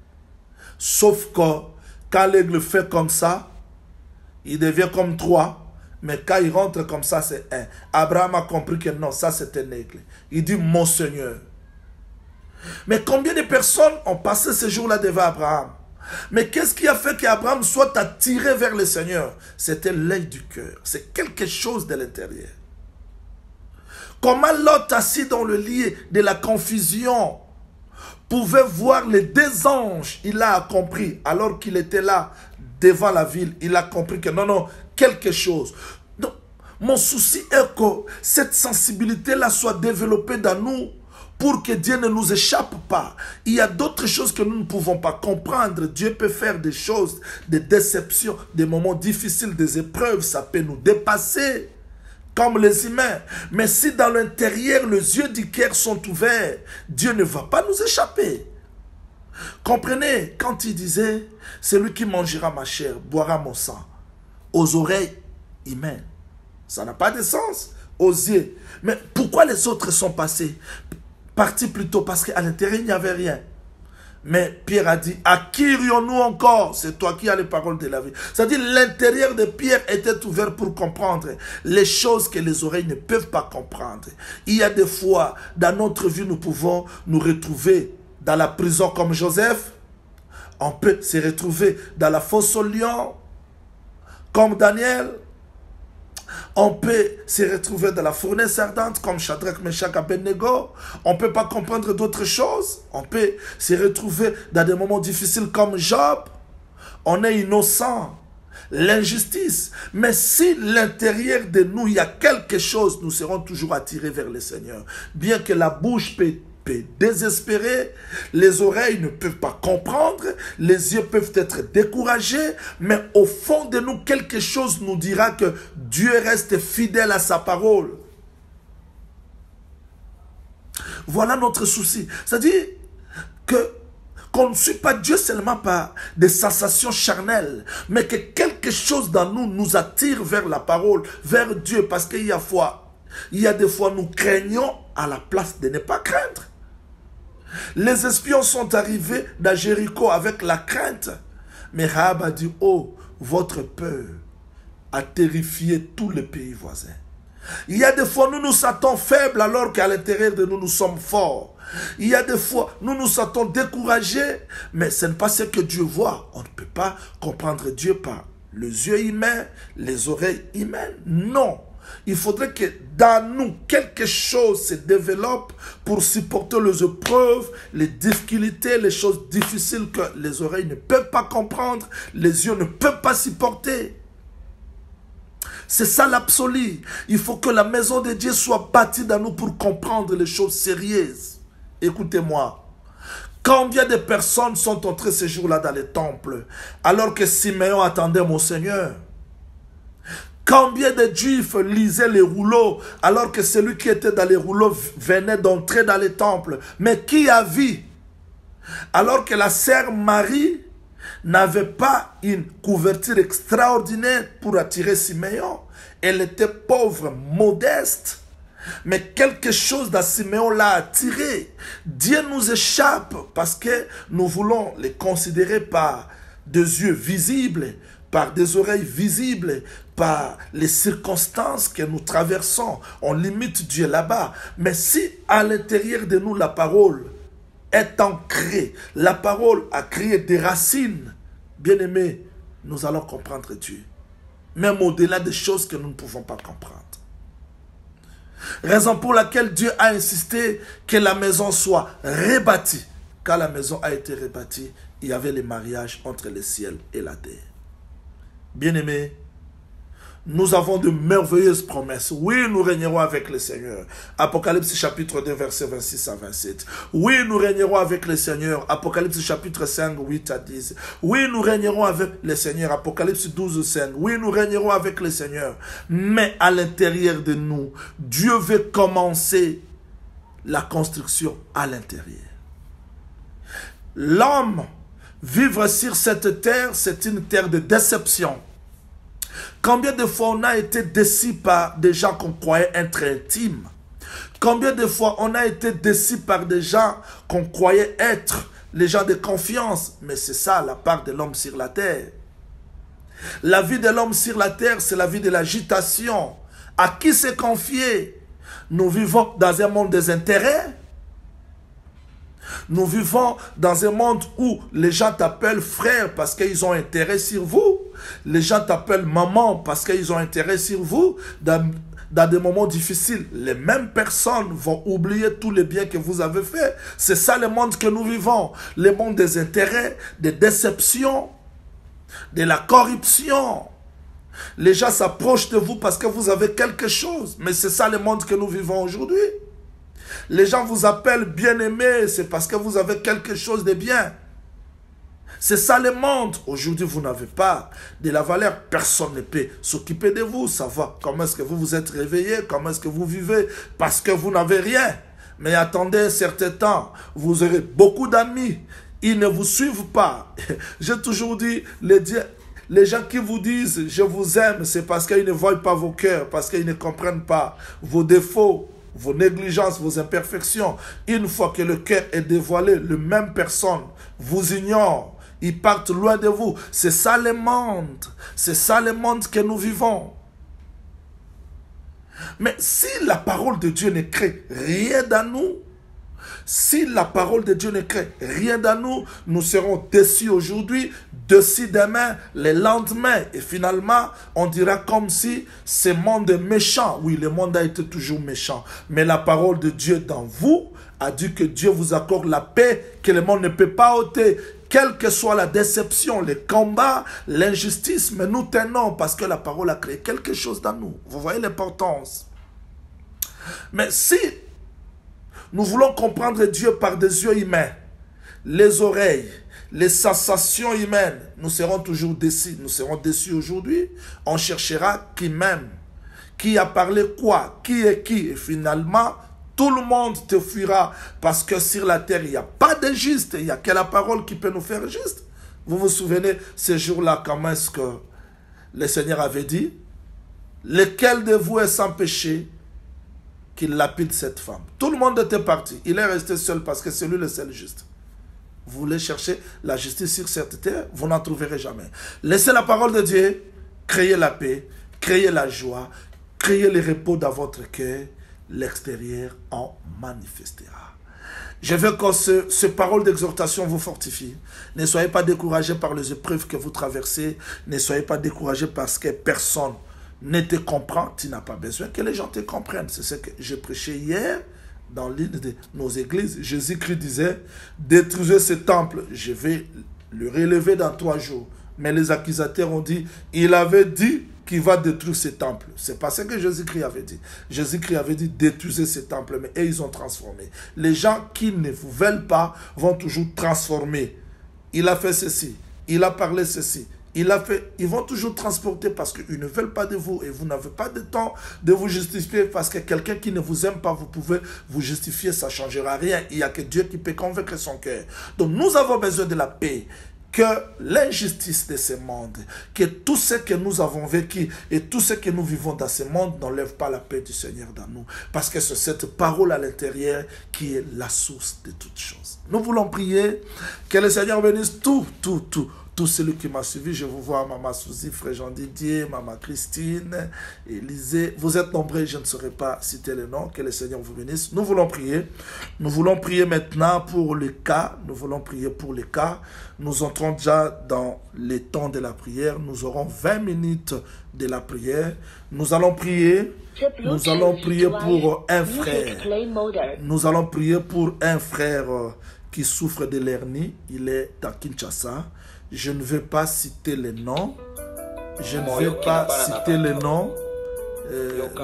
Sauf que quand l'aigle fait comme ça, il devient comme 3. Mais quand il rentre comme ça, c'est 1. Abraham a compris que non, ça c'est un aigle. Il dit, mon Seigneur. Mais combien de personnes ont passé ce jour-là devant Abraham? Mais qu'est-ce qui a fait qu'Abraham soit attiré vers le Seigneur? C'était l'œil du cœur. C'est quelque chose de l'intérieur. Comment Lot, assis dans le lit de la confusion, pouvait voir les 2 anges? Il a compris, alors qu'il était là, devant la ville, il a compris que non, quelque chose. Donc, mon souci est que cette sensibilité-là soit développée dans nous pour que Dieu ne nous échappe pas. Il y a d'autres choses que nous ne pouvons pas comprendre. Dieu peut faire des choses, des déceptions, des moments difficiles, des épreuves, ça peut nous dépasser comme les humains. Mais si dans l'intérieur, les yeux du cœur sont ouverts, Dieu ne va pas nous échapper. Comprenez, quand il disait, celui qui mangera ma chair, boira mon sang, aux oreilles humaines, ça n'a pas de sens, aux yeux. Mais pourquoi les autres sont partis plus tôt? Parce qu'à l'intérieur, il n'y avait rien. Mais Pierre a dit, à qui irions-nous encore? C'est toi qui as les paroles de la vie. C'est-à-dire, l'intérieur de Pierre était ouvert pour comprendre les choses que les oreilles ne peuvent pas comprendre. Il y a des fois, dans notre vie, nous pouvons nous retrouver dans la prison comme Joseph. On peut se retrouver dans la fosse au lion comme Daniel. On peut se retrouver dans la fournaise ardente comme Shadrach, Meshach, Abednego. On ne peut pas comprendre d'autres choses. On peut se retrouver dans des moments difficiles comme Job. On est innocent. L'injustice. Mais si l'intérieur de nous, il y a quelque chose, nous serons toujours attirés vers le Seigneur. Bien que la bouche peut peut désespérer, les oreilles ne peuvent pas comprendre, les yeux peuvent être découragés, mais au fond de nous, quelque chose nous dira que Dieu reste fidèle à sa parole. Voilà notre souci. C'est-à-dire qu'on ne suit pas Dieu seulement par des sensations charnelles, mais que quelque chose dans nous nous attire vers la parole, vers Dieu, parce qu'il y a des fois nous craignons à la place de ne pas craindre. Les espions sont arrivés dans Jéricho avec la crainte, mais Rahab a dit, oh, votre peur a terrifié tous les pays voisins. Il y a des fois nous nous sentons faibles alors qu'à l'intérieur de nous, nous sommes forts. Il y a des fois nous nous sentons découragés, mais ce n'est pas ce que Dieu voit. On ne peut pas comprendre Dieu par les yeux humains, les oreilles humaines. Non. Il faudrait que dans nous, quelque chose se développe pour supporter les épreuves, les difficultés, les choses difficiles que les oreilles ne peuvent pas comprendre, les yeux ne peuvent pas supporter. C'est ça l'absolu. Il faut que la maison de Dieu soit bâtie dans nous pour comprendre les choses sérieuses. Écoutez-moi. Combien de personnes sont entrées ce jour-là dans les temples alors que Simeon attendait mon Seigneur? Combien de Juifs lisaient les rouleaux alors que celui qui était dans les rouleaux venait d'entrer dans les temples? Mais qui a vu? Alors que la sœur Marie n'avait pas une couverture extraordinaire pour attirer Simeon. Elle était pauvre, modeste. Mais quelque chose dans Simeon l'a attiré. Dieu nous échappe parce que nous voulons les considérer par des yeux visibles, par des oreilles visibles, par les circonstances que nous traversons. On limite Dieu là-bas. Mais si à l'intérieur de nous la parole est ancrée, la parole a créé des racines, bien-aimés, nous allons comprendre Dieu. Même au-delà des choses que nous ne pouvons pas comprendre. Raison pour laquelle Dieu a insisté que la maison soit rebâtie. Quand la maison a été rebâtie, il y avait le mariage entre le ciel et la terre. Bien-aimés, nous avons de merveilleuses promesses. Oui, nous régnerons avec le Seigneur. Apocalypse chapitre 2, versets 26 à 27. Oui, nous régnerons avec le Seigneur. Apocalypse chapitre 5, 8 à 10. Oui, nous régnerons avec le Seigneur. Apocalypse 12, 5. Oui, nous régnerons avec le Seigneur. Mais à l'intérieur de nous, Dieu veut commencer la construction à l'intérieur. L'homme, vivre sur cette terre, c'est une terre de déception. Combien de fois on a été déçu par des gens qu'on croyait être intimes? Combien de fois on a été déçu par des gens qu'on croyait être les gens de confiance? Mais c'est ça la part de l'homme sur la terre. La vie de l'homme sur la terre, c'est la vie de l'agitation. À qui se confier? Nous vivons dans un monde des intérêts. Nous vivons dans un monde où les gens t'appellent frère parce qu'ils ont intérêt sur vous. Les gens t'appellent maman parce qu'ils ont intérêt sur vous. Dans des moments difficiles, les mêmes personnes vont oublier tous les biens que vous avez faits. C'est ça le monde que nous vivons. Le monde des intérêts, des déceptions, de la corruption. Les gens s'approchent de vous parce que vous avez quelque chose. Mais c'est ça le monde que nous vivons aujourd'hui. Les gens vous appellent bien-aimé, c'est parce que vous avez quelque chose de bien. C'est ça le monde. Aujourd'hui, vous n'avez pas de la valeur. Personne ne peut s'occuper de vous, savoir comment est-ce que vous vous êtes réveillé, comment est-ce que vous vivez, parce que vous n'avez rien. Mais attendez un certain temps, vous aurez beaucoup d'amis. Ils ne vous suivent pas. J'ai toujours dit, les gens qui vous disent « je vous aime », c'est parce qu'ils ne voient pas vos cœurs, parce qu'ils ne comprennent pas vos défauts, vos négligences, vos imperfections. Une fois que le cœur est dévoilé, les mêmes personnes vous ignorent. Ils partent loin de vous. C'est ça le monde. C'est ça le monde que nous vivons. Mais si la parole de Dieu ne crée rien dans nous, si la parole de Dieu ne crée rien dans nous, nous serons déçus aujourd'hui, déçus demain, le lendemain. Et finalement, on dira comme si ce monde est méchant. Oui, le monde a été toujours méchant. Mais la parole de Dieu dans vous a dit que Dieu vous accorde la paix que le monde ne peut pas ôter. Quelle que soit la déception, les combats, l'injustice, mais nous tenons parce que la parole a créé quelque chose dans nous. Vous voyez l'importance. Mais si Nous voulons comprendre Dieu par des yeux humains, les oreilles, les sensations humaines. Nous serons toujours déçus. Nous serons déçus aujourd'hui. On cherchera qui m'aime, qui a parlé quoi, qui est qui. Et finalement, tout le monde te fuira parce que sur la terre, il n'y a pas de juste. Il n'y a que la parole qui peut nous faire juste. Vous vous souvenez, ce jour-là, comment est-ce que le Seigneur avait dit, lequel de vous est sans péché qu'il lapide cette femme. Tout le monde était parti. Il est resté seul parce que c'est lui le seul juste. Vous voulez chercher la justice sur cette terre, vous n'en trouverez jamais. Laissez la parole de Dieu, créez la paix, créez la joie, créez le repos dans votre cœur. L'extérieur en manifestera. Je veux que ce parole d'exhortation vous fortifie. Ne soyez pas découragés par les épreuves que vous traversez. Ne soyez pas découragés parce que personne ne te comprend. Tu n'as pas besoin que les gens te comprennent. C'est ce que j'ai prêché hier dans l'une de nos églises. Jésus-Christ disait, détruisez ce temple, je vais le relever dans 3 jours. Mais les accusateurs ont dit, il avait dit qui va détruire ce temple. C'est pas ce que Jésus-Christ avait dit. Jésus-Christ avait dit détruisez ce temple, mais ils ont transformé. Les gens qui ne vous veulent pas vont toujours transformer. Il a fait ceci, il a parlé ceci, il a fait... Ils vont toujours transporter parce qu'ils ne veulent pas de vous et vous n'avez pas de temps de vous justifier parce que quelqu'un qui ne vous aime pas, vous pouvez vous justifier, ça ne changera rien. Il n'y a que Dieu qui peut convaincre son cœur. Donc nous avons besoin de la paix. Que l'injustice de ce monde, que tout ce que nous avons vécu et tout ce que nous vivons dans ce monde n'enlève pas la paix du Seigneur dans nous. Parce que c'est cette parole à l'intérieur qui est la source de toutes choses. Nous voulons prier que le Seigneur bénisse tout celui qui m'a suivi. Je vous vois, Maman Souzy, Frère Jean Didier, Maman Christine, Élisée. Vous êtes nombreux, je ne saurais pas citer les noms. Que le Seigneur vous bénisse. Nous voulons prier. Nous voulons prier maintenant pour les cas. Nous voulons prier pour les cas. Nous entrons déjà dans les temps de la prière. Nous aurons 20 minutes de la prière. Nous allons prier. Nous allons prier pour un frère. Nous allons prier pour un frère qui souffre de l'hernie. Il est à Kinshasa. Je ne vais pas citer les noms. Je ne vais pas citer les noms.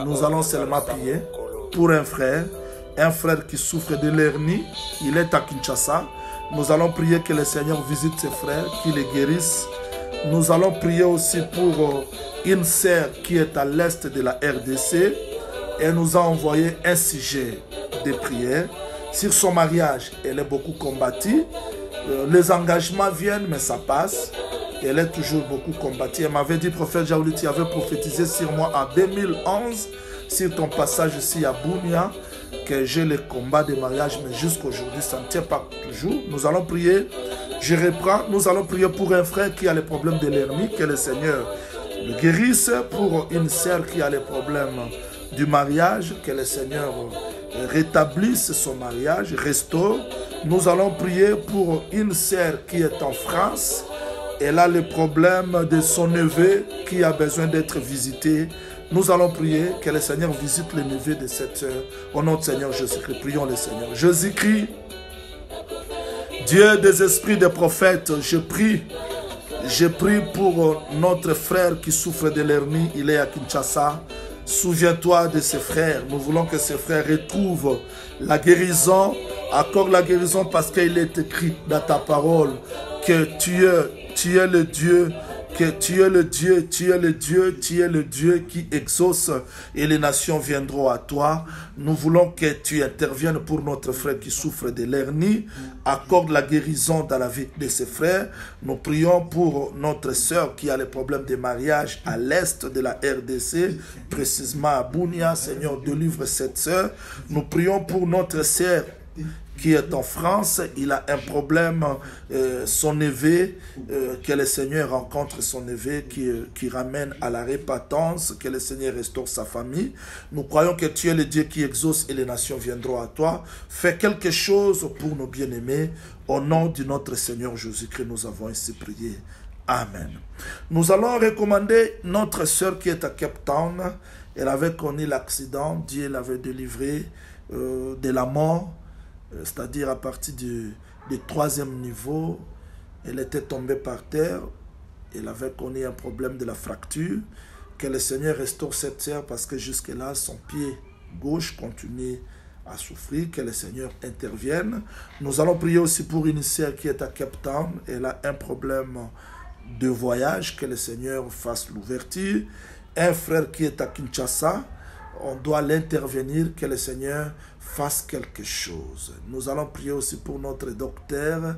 Nous allons seulement prier pour un frère qui souffre de l'hernie. Il est à Kinshasa. Nous allons prier que le Seigneur visite ses frères, qu'il les guérisse. Nous allons prier aussi pour une sœur qui est à l'est de la RDC. Elle nous a envoyé un sujet de prière. Sur son mariage, elle est beaucoup combattue. Les engagements viennent, mais ça passe. Elle est toujours beaucoup combattue. Elle m'avait dit, prophète Jaouli, tu avais prophétisé sur moi en 2011, sur ton passage ici à Bounia, que j'ai le combat de mariage, mais jusqu'aujourd'hui, ça ne tient pas toujours. Nous allons prier. Je reprends. Nous allons prier pour un frère qui a les problèmes de l'hernie, que le Seigneur le guérisse. Pour une sœur qui a les problèmes du mariage, que le Seigneur rétablisse son mariage, restaure. Nous allons prier pour une sœur qui est en France. Elle a le problème de son neveu qui a besoin d'être visité. Nous allons prier que le Seigneur visite le neveu de cette sœur. Au nom du Seigneur Jésus-Christ, prions le Seigneur. Jésus-Christ, Dieu des esprits des prophètes, je prie pour notre frère qui souffre de l'hernie. Il est à Kinshasa. Souviens-toi de ses frères. Nous voulons que ses frères retrouvent la guérison. Accorde la guérison parce qu'il est écrit dans ta parole que tu es le Dieu, que tu es le Dieu, tu es le Dieu, tu es le Dieu qui exauce et les nations viendront à toi. Nous voulons que tu interviennes pour notre frère qui souffre de l'hernie. Accorde la guérison dans la vie de ses frères. Nous prions pour notre sœur qui a les problèmes de mariage à l'est de la RDC, précisément à Bounia. Seigneur, délivre cette sœur. Nous prions pour notre sœur qui est en France. Il a un problème, son neveu, que le Seigneur rencontre son neveu, qui ramène à la repentance, que le Seigneur restaure sa famille. Nous croyons que tu es le Dieu qui exauce et les nations viendront à toi. Fais quelque chose pour nos bien-aimés. Au nom de notre Seigneur Jésus-Christ, nous avons ainsi prié. Amen. Nous allons recommander notre sœur qui est à Cape Town. Elle avait connu l'accident. Dieu l'avait délivrée de la mort. C'est-à-dire à partir du 3e niveau, elle était tombée par terre. Elle avait connu un problème de la fracture. Que le Seigneur restaure cette sœur parce que jusque-là, son pied gauche continue à souffrir, que le Seigneur intervienne. Nous allons prier aussi pour une sœur qui est à Cape Town. Elle a un problème de voyage, que le Seigneur fasse l'ouverture. Un frère qui est à Kinshasa, on doit l'intervenir, que le Seigneur fasse quelque chose. Nous allons prier aussi pour notre docteur,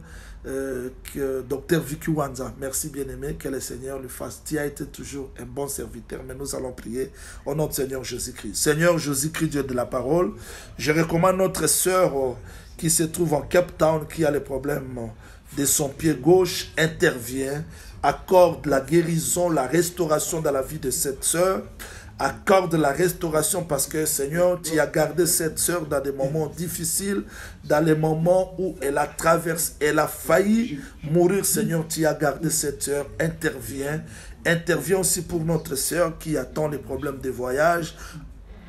docteur Vicky Wanza. Merci bien-aimé, que le Seigneur lui fasse. Tu as été toujours un bon serviteur, mais nous allons prier au nom du Seigneur Jésus-Christ. Seigneur Jésus-Christ, Dieu de la parole, je recommande notre sœur qui se trouve en Cape Town, qui a le problème de son pied gauche, intervient, accorde la guérison, la restauration dans la vie de cette sœur. Accorde la restauration parce que, Seigneur, tu as gardé cette sœur dans des moments difficiles, dans les moments où elle a traversé, elle a failli mourir. Seigneur, tu as gardé cette sœur. Interviens aussi pour notre sœur qui attend les problèmes de voyage.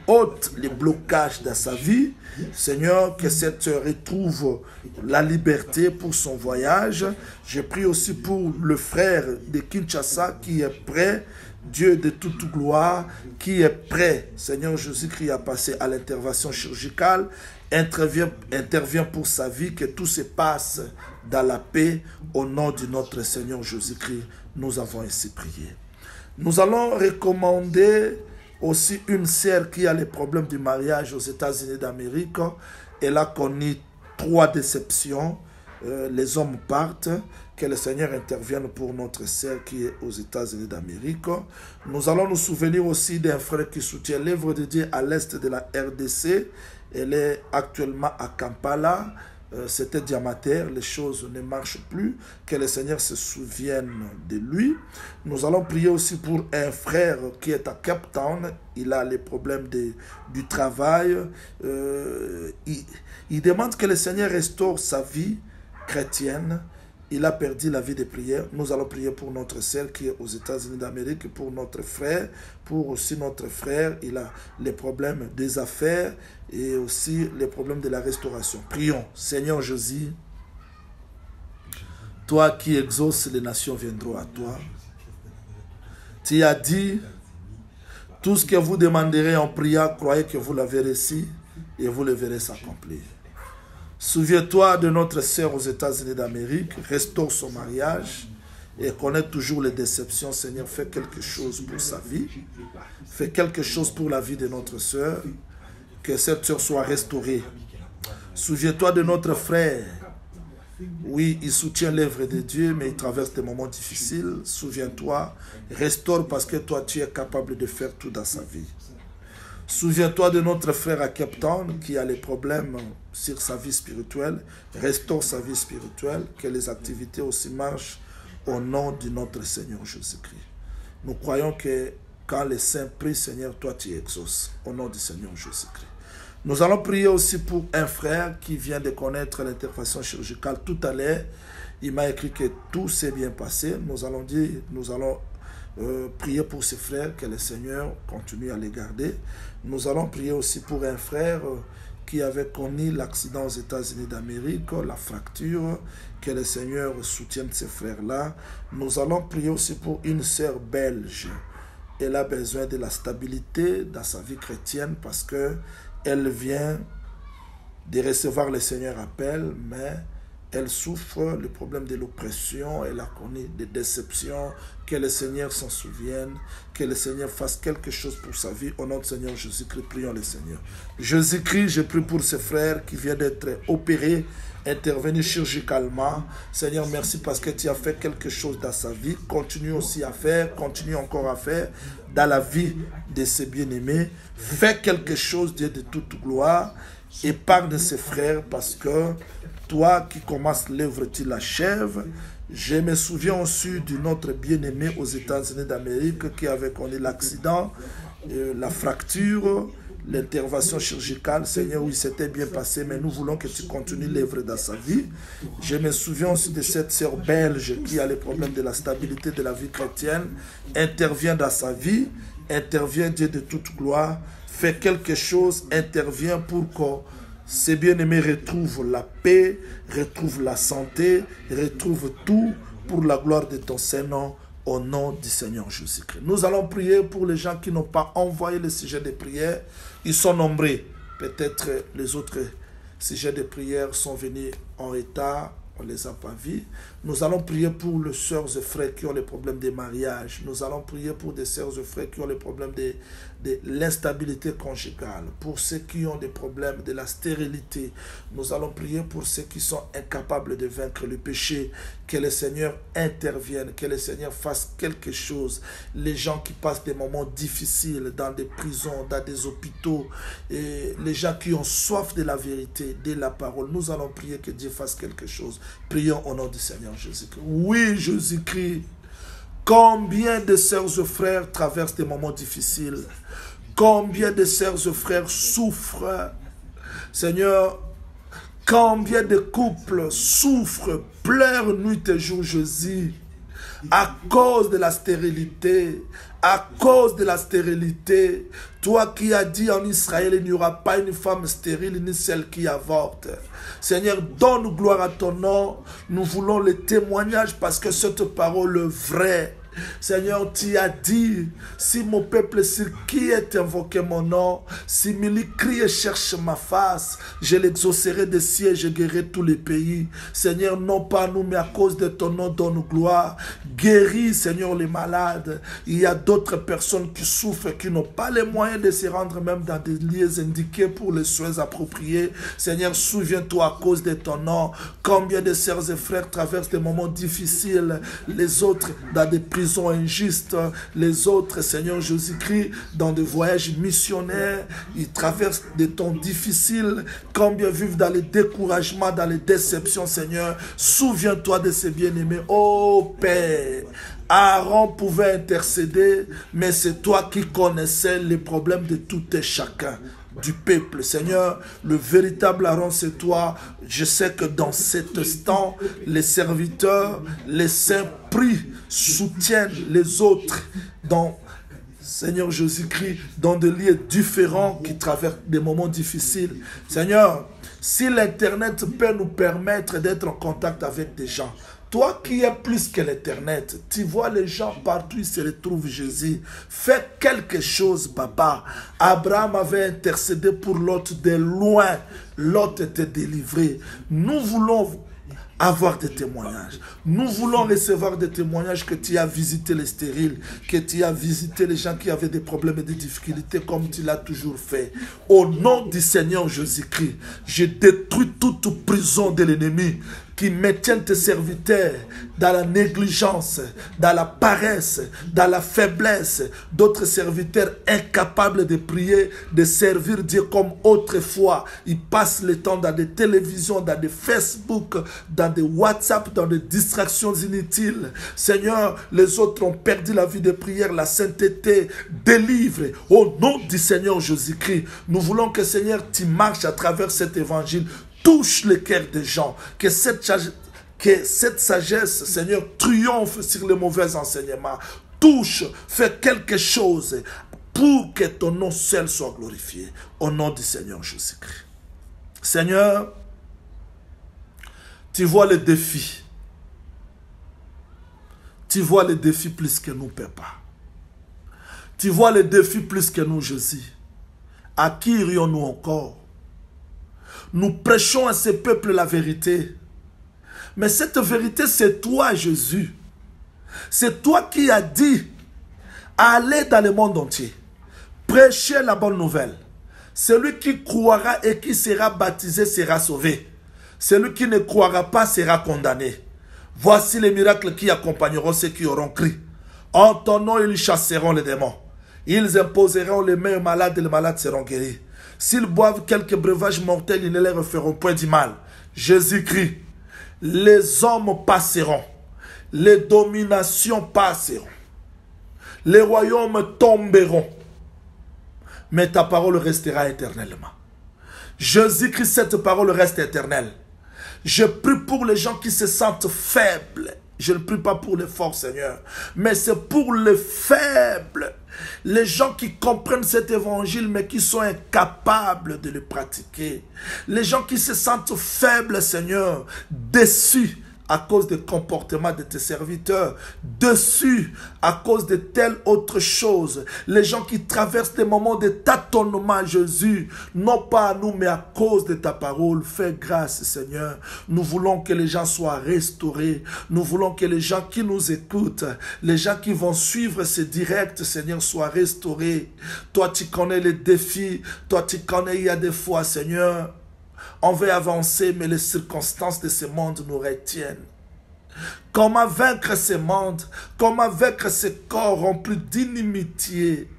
Ôte les blocages dans sa vie. Seigneur, que cette sœur retrouve la liberté pour son voyage. Je prie aussi pour le frère de Kinshasa qui est prêt, Dieu de toute gloire, qui est prêt, Seigneur Jésus-Christ, à passer à l'intervention chirurgicale. Intervient pour sa vie, que tout se passe dans la paix. Au nom de notre Seigneur Jésus-Christ, nous avons ainsi prié. Nous allons recommander aussi une sœur qui a les problèmes du mariage aux États-Unis d'Amérique. Elle a connu 3 déceptions. Les hommes partent. Que le Seigneur intervienne pour notre sœur qui est aux États-Unis d'Amérique. Nous allons nous souvenir aussi d'un frère qui soutient l'œuvre de Dieu à l'est de la RDC. Elle est actuellement à Kampala. C'était diamantaire, les choses ne marchent plus. Que le Seigneur se souvienne de lui. Nous allons prier aussi pour un frère qui est à Cape Town. Il a les problèmes du travail. Il demande que le Seigneur restaure sa vie chrétienne. Il a perdu la vie de prière. Nous allons prier pour notre sœur qui est aux États-Unis d'Amérique, pour notre frère, pour aussi notre frère. Il a les problèmes des affaires et aussi les problèmes de la restauration. Prions. Seigneur Jésus, toi qui exauces les nations viendront à toi. Tu as dit, tout ce que vous demanderez en priant, croyez que vous l'avez reçu et vous le verrez s'accomplir. Souviens-toi de notre sœur aux États-Unis d'Amérique, restaure son mariage et connaît toujours les déceptions. Seigneur, fais quelque chose pour sa vie, fais quelque chose pour la vie de notre sœur, que cette sœur soit restaurée. Souviens-toi de notre frère. Oui, il soutient l'œuvre de Dieu, mais il traverse des moments difficiles. Souviens-toi, restaure parce que toi, tu es capable de faire tout dans sa vie. Souviens-toi de notre frère à Cape Town qui a les problèmes sur sa vie spirituelle. Restaure sa vie spirituelle, que les activités aussi marchent au nom de notre Seigneur Jésus-Christ. Nous croyons que quand les saints prient, Seigneur, toi tu exauces. Au nom du Seigneur Jésus-Christ. Nous allons prier aussi pour un frère qui vient de connaître l'intervention chirurgicale tout à l'heure. Il m'a écrit que tout s'est bien passé. Nous allons prier pour ces frères, que le Seigneur continue à les garder. Nous allons prier aussi pour un frère qui avait connu l'accident aux États-Unis d'Amérique, la fracture, que le Seigneur soutienne ces frères-là. Nous allons prier aussi pour une sœur belge. Elle a besoin de la stabilité dans sa vie chrétienne parce qu'elle vient de recevoir le Seigneur appel, mais elle souffre le problème de l'oppression, elle a connu des déceptions. Que le Seigneur s'en souvienne, que le Seigneur fasse quelque chose pour sa vie. Au nom du Seigneur Jésus-Christ, prions le Seigneur. Jésus-Christ, je prie pour ce frère qui vient d'être opéré, intervenu chirurgicalement. Seigneur, merci parce que tu as fait quelque chose dans sa vie. Continue aussi à faire, continue encore à faire dans la vie de ses bien-aimés. Fais quelque chose, Dieu de toute gloire. Épargne ses frères parce que toi qui commences l'œuvre, tu l'achèves. Je me souviens aussi de notre bien-aimé aux États-Unis d'Amérique qui avait connu l'accident, la fracture, l'intervention chirurgicale. Seigneur, oui, c'était bien passé, mais nous voulons que tu continues l'œuvre dans sa vie. Je me souviens aussi de cette sœur belge qui a les problèmes de la stabilité de la vie chrétienne. Intervient dans sa vie, intervient, Dieu de toute gloire, fait quelque chose, intervient pour que ces bien-aimés retrouvent la paix, retrouvent la santé, retrouvent tout pour la gloire de ton Saint-Nom, au nom du Seigneur Jésus-Christ. Nous allons prier pour les gens qui n'ont pas envoyé le sujet de prière. Ils sont nombreux. Peut-être les autres sujets de prière sont venus en retard. On ne les a pas vus. Nous allons prier pour les sœurs et frères qui ont les problèmes de mariage. Nous allons prier pour des sœurs et frères qui ont les problèmes de l'instabilité conjugale. Pour ceux qui ont des problèmes de la stérilité. Nous allons prier pour ceux qui sont incapables de vaincre le péché. Que le Seigneur intervienne, que le Seigneur fasse quelque chose. Les gens qui passent des moments difficiles dans des prisons, dans des hôpitaux, et les gens qui ont soif de la vérité, de la parole. Nous allons prier que Dieu fasse quelque chose. Prions au nom du Seigneur Jésus-Christ. Oui, Jésus-Christ, combien de sœurs et frères traversent des moments difficiles? Combien de sœurs et frères souffrent? Seigneur, combien de couples souffrent, pleurent nuit et jour, Jésus, à cause de la stérilité, à cause de la stérilité. Toi qui as dit en Israël, il n'y aura pas une femme stérile ni celle qui avorte. Seigneur, donne gloire à ton nom. Nous voulons le témoignage parce que cette parole est vraie. Seigneur, tu as dit, si mon peuple sur qui est invoqué mon nom, si Mili crie et cherche ma face, je l'exaucerai des cieux et je guérirai tous les pays. Seigneur, non pas nous, mais à cause de ton nom, donne gloire. Guéris, Seigneur, les malades. Il y a d'autres personnes qui souffrent, qui n'ont pas les moyens de se rendre même dans des lieux indiqués pour les soins appropriés. Seigneur, souviens-toi à cause de ton nom. Combien de sœurs et frères traversent des moments difficiles, les autres dans des prisons injustes, les autres, Seigneur Jésus-Christ, dans des voyages missionnaires, ils traversent des temps difficiles, combien vivent dans les découragements, dans les déceptions, Seigneur. Souviens-toi de ces bien-aimés, oh Père. Aaron pouvait intercéder, mais c'est toi qui connaissais les problèmes de tout et chacun du peuple. Seigneur, le véritable Aaron, c'est toi. Je sais que dans cet instant, les serviteurs, les saints prient, soutiennent les autres dans, Seigneur Jésus-Christ, dans des lieux différents qui traversent des moments difficiles. Seigneur, si l'Internet peut nous permettre d'être en contact avec des gens, toi qui es plus que l'Internet, tu vois les gens partout, ils se retrouvent Jésus. Fais quelque chose, Papa. Abraham avait intercédé pour Lot de loin. Lot était délivré. Nous voulons avoir des témoignages. Nous voulons recevoir des témoignages que tu as visité les stériles, que tu as visité les gens qui avaient des problèmes et des difficultés comme tu l'as toujours fait. Au nom du Seigneur Jésus-Christ, je détruis toute prison de l'ennemi qui maintient tes serviteurs dans la négligence, dans la paresse, dans la faiblesse. D'autres serviteurs incapables de prier, de servir Dieu comme autrefois. Ils passent le temps dans des télévisions, dans des Facebook, dans des WhatsApp, dans des distractions inutiles. Seigneur, les autres ont perdu la vie de prière, la sainteté. Délivre au nom du Seigneur Jésus-Christ. Nous voulons que, Seigneur, tu marches à travers cet évangile. Touche le cœur des gens, que cette sagesse, Seigneur, triomphe sur les mauvais enseignements. Touche, fais quelque chose pour que ton nom seul soit glorifié. Au nom du Seigneur Jésus-Christ. Seigneur, tu vois les défis. Tu vois les défis plus que nous, Papa. Tu vois les défis plus que nous, Jésus. À qui irions-nous encore? Nous prêchons à ce peuple la vérité. Mais cette vérité, c'est toi, Jésus. C'est toi qui as dit, allez dans le monde entier. Prêchez la bonne nouvelle. Celui qui croira et qui sera baptisé sera sauvé. Celui qui ne croira pas sera condamné. Voici les miracles qui accompagneront ceux qui auront crié. En ton nom, ils chasseront les démons. Ils imposeront les mains aux malades et les malades seront guéris. S'ils boivent quelques breuvages mortels, ils ne leur feront point du mal. Jésus-Christ, les hommes passeront, les dominations passeront, les royaumes tomberont, mais ta parole restera éternellement. Jésus-Christ, cette parole reste éternelle. Je prie pour les gens qui se sentent faibles. Je ne prie pas pour les forts, Seigneur, mais c'est pour les faibles. Les gens qui comprennent cet évangile, mais qui sont incapables de le pratiquer. Les gens qui se sentent faibles, Seigneur, déçus à cause des comportements de tes serviteurs, déçus à cause de telle autre chose. Les gens qui traversent des moments de tâtonnement, Jésus, non pas à nous, mais à cause de ta parole. Fais grâce, Seigneur. Nous voulons que les gens soient restaurés. Nous voulons que les gens qui nous écoutent, les gens qui vont suivre ces directs, Seigneur, soient restaurés. Toi, tu connais les défis. Toi, tu connais, il y a des fois, Seigneur, on veut avancer, mais les circonstances de ce monde nous retiennent. Comment vaincre ce monde? Comment vaincre ce corps rempli d'inimitié,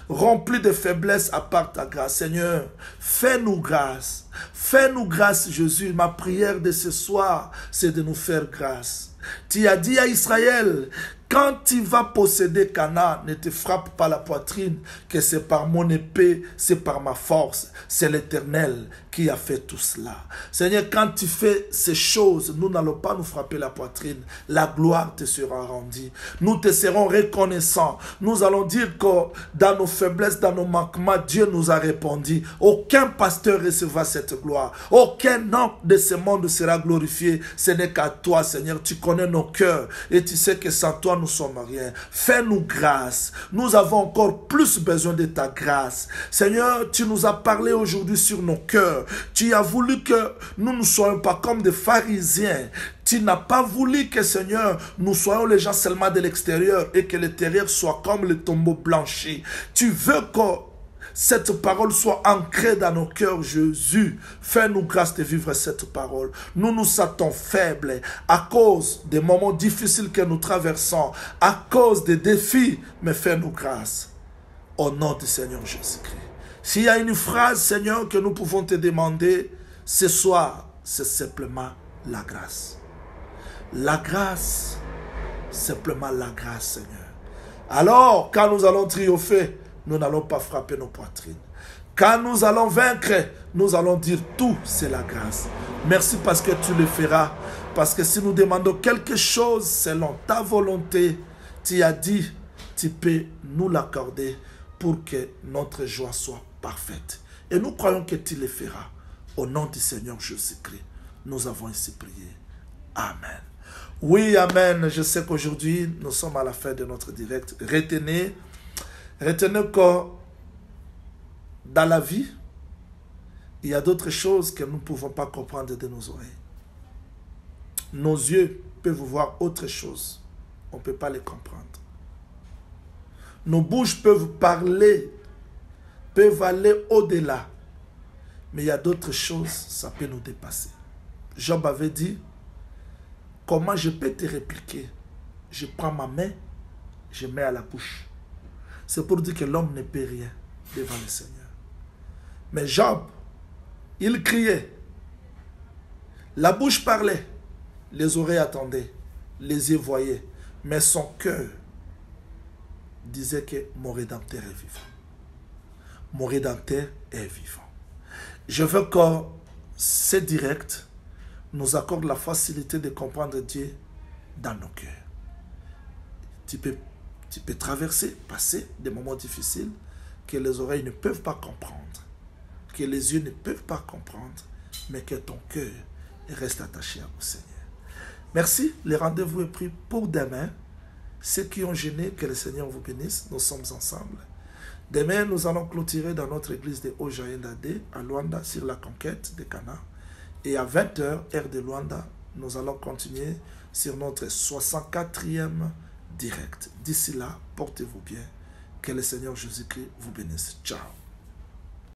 rempli de faiblesse à part ta grâce? Seigneur, fais-nous grâce. Fais-nous grâce, Jésus. Ma prière de ce soir, c'est de nous faire grâce. Tu as dit à Israël, quand tu vas posséder Canaan, ne te frappe pas la poitrine, que c'est par mon épée, c'est par ma force. C'est l'Éternel qui a fait tout cela. Seigneur, quand tu fais ces choses, nous n'allons pas nous frapper la poitrine. La gloire te sera rendue. Nous te serons reconnaissants. Nous allons dire que dans nos faiblesses, dans nos manquements, Dieu nous a répondu. Aucun pasteur recevra cette gloire. Aucun homme de ce monde sera glorifié. Ce n'est qu'à toi, Seigneur. Tu connais nos cœurs et tu sais que sans toi, nous sommes rien. Fais-nous grâce. Nous avons encore plus besoin de ta grâce. Seigneur, tu nous as parlé aujourd'hui sur nos cœurs. Tu as voulu que nous ne soyons pas comme des pharisiens. Tu n'as pas voulu que, Seigneur, nous soyons les gens seulement de l'extérieur et que l'intérieur soit comme le tombeau blanchi. Tu veux que cette parole soit ancrée dans nos cœurs, Jésus. Fais-nous grâce de vivre cette parole. Nous nous sentons faibles à cause des moments difficiles que nous traversons, à cause des défis, mais fais-nous grâce. Au nom du Seigneur Jésus-Christ. S'il y a une phrase, Seigneur, que nous pouvons te demander ce soir, c'est simplement la grâce. La grâce, simplement la grâce, Seigneur. Alors, quand nous allons triompher, nous n'allons pas frapper nos poitrines. Quand nous allons vaincre, nous allons dire tout, c'est la grâce. Merci parce que tu le feras. Parce que si nous demandons quelque chose selon ta volonté, tu as dit, tu peux nous l'accorder pour que notre joie soit parfaite. Et nous croyons que tu le feras. Au nom du Seigneur Jésus-Christ, nous avons ainsi prié. Amen. Oui, amen. Je sais qu'aujourd'hui, nous sommes à la fin de notre direct. Retenez que dans la vie, il y a d'autres choses que nous ne pouvons pas comprendre de nos oreilles. Nos yeux peuvent voir autre chose. On ne peut pas les comprendre. Nos bouches peuvent parler, peuvent aller au-delà. Mais il y a d'autres choses, ça peut nous dépasser. Job avait dit, comment je peux te répliquer? Je prends ma main, je mets à la bouche. C'est pour dire que l'homme ne peut rien devant le Seigneur. Mais Job, il criait. La bouche parlait, les oreilles attendaient, les yeux voyaient. Mais son cœur disait que mon Rédempteur est vivant. Mon Rédempteur est vivant. Je veux que ce direct nous accorde la facilité de comprendre Dieu dans nos cœurs. Tu peux traverser, passer des moments difficiles que les oreilles ne peuvent pas comprendre, que les yeux ne peuvent pas comprendre, mais que ton cœur reste attaché au Seigneur. Merci, le rendez-vous est pris pour demain. Ceux qui ont gêné, que le Seigneur vous bénisse, nous sommes ensemble. Demain, nous allons clôturer dans notre église de Ojaïndade, à Luanda, sur la conquête de Canaan. Et à 20h, heure de Luanda, nous allons continuer sur notre 64e direct. D'ici là, portez-vous bien. Que le Seigneur Jésus-Christ vous bénisse. Ciao.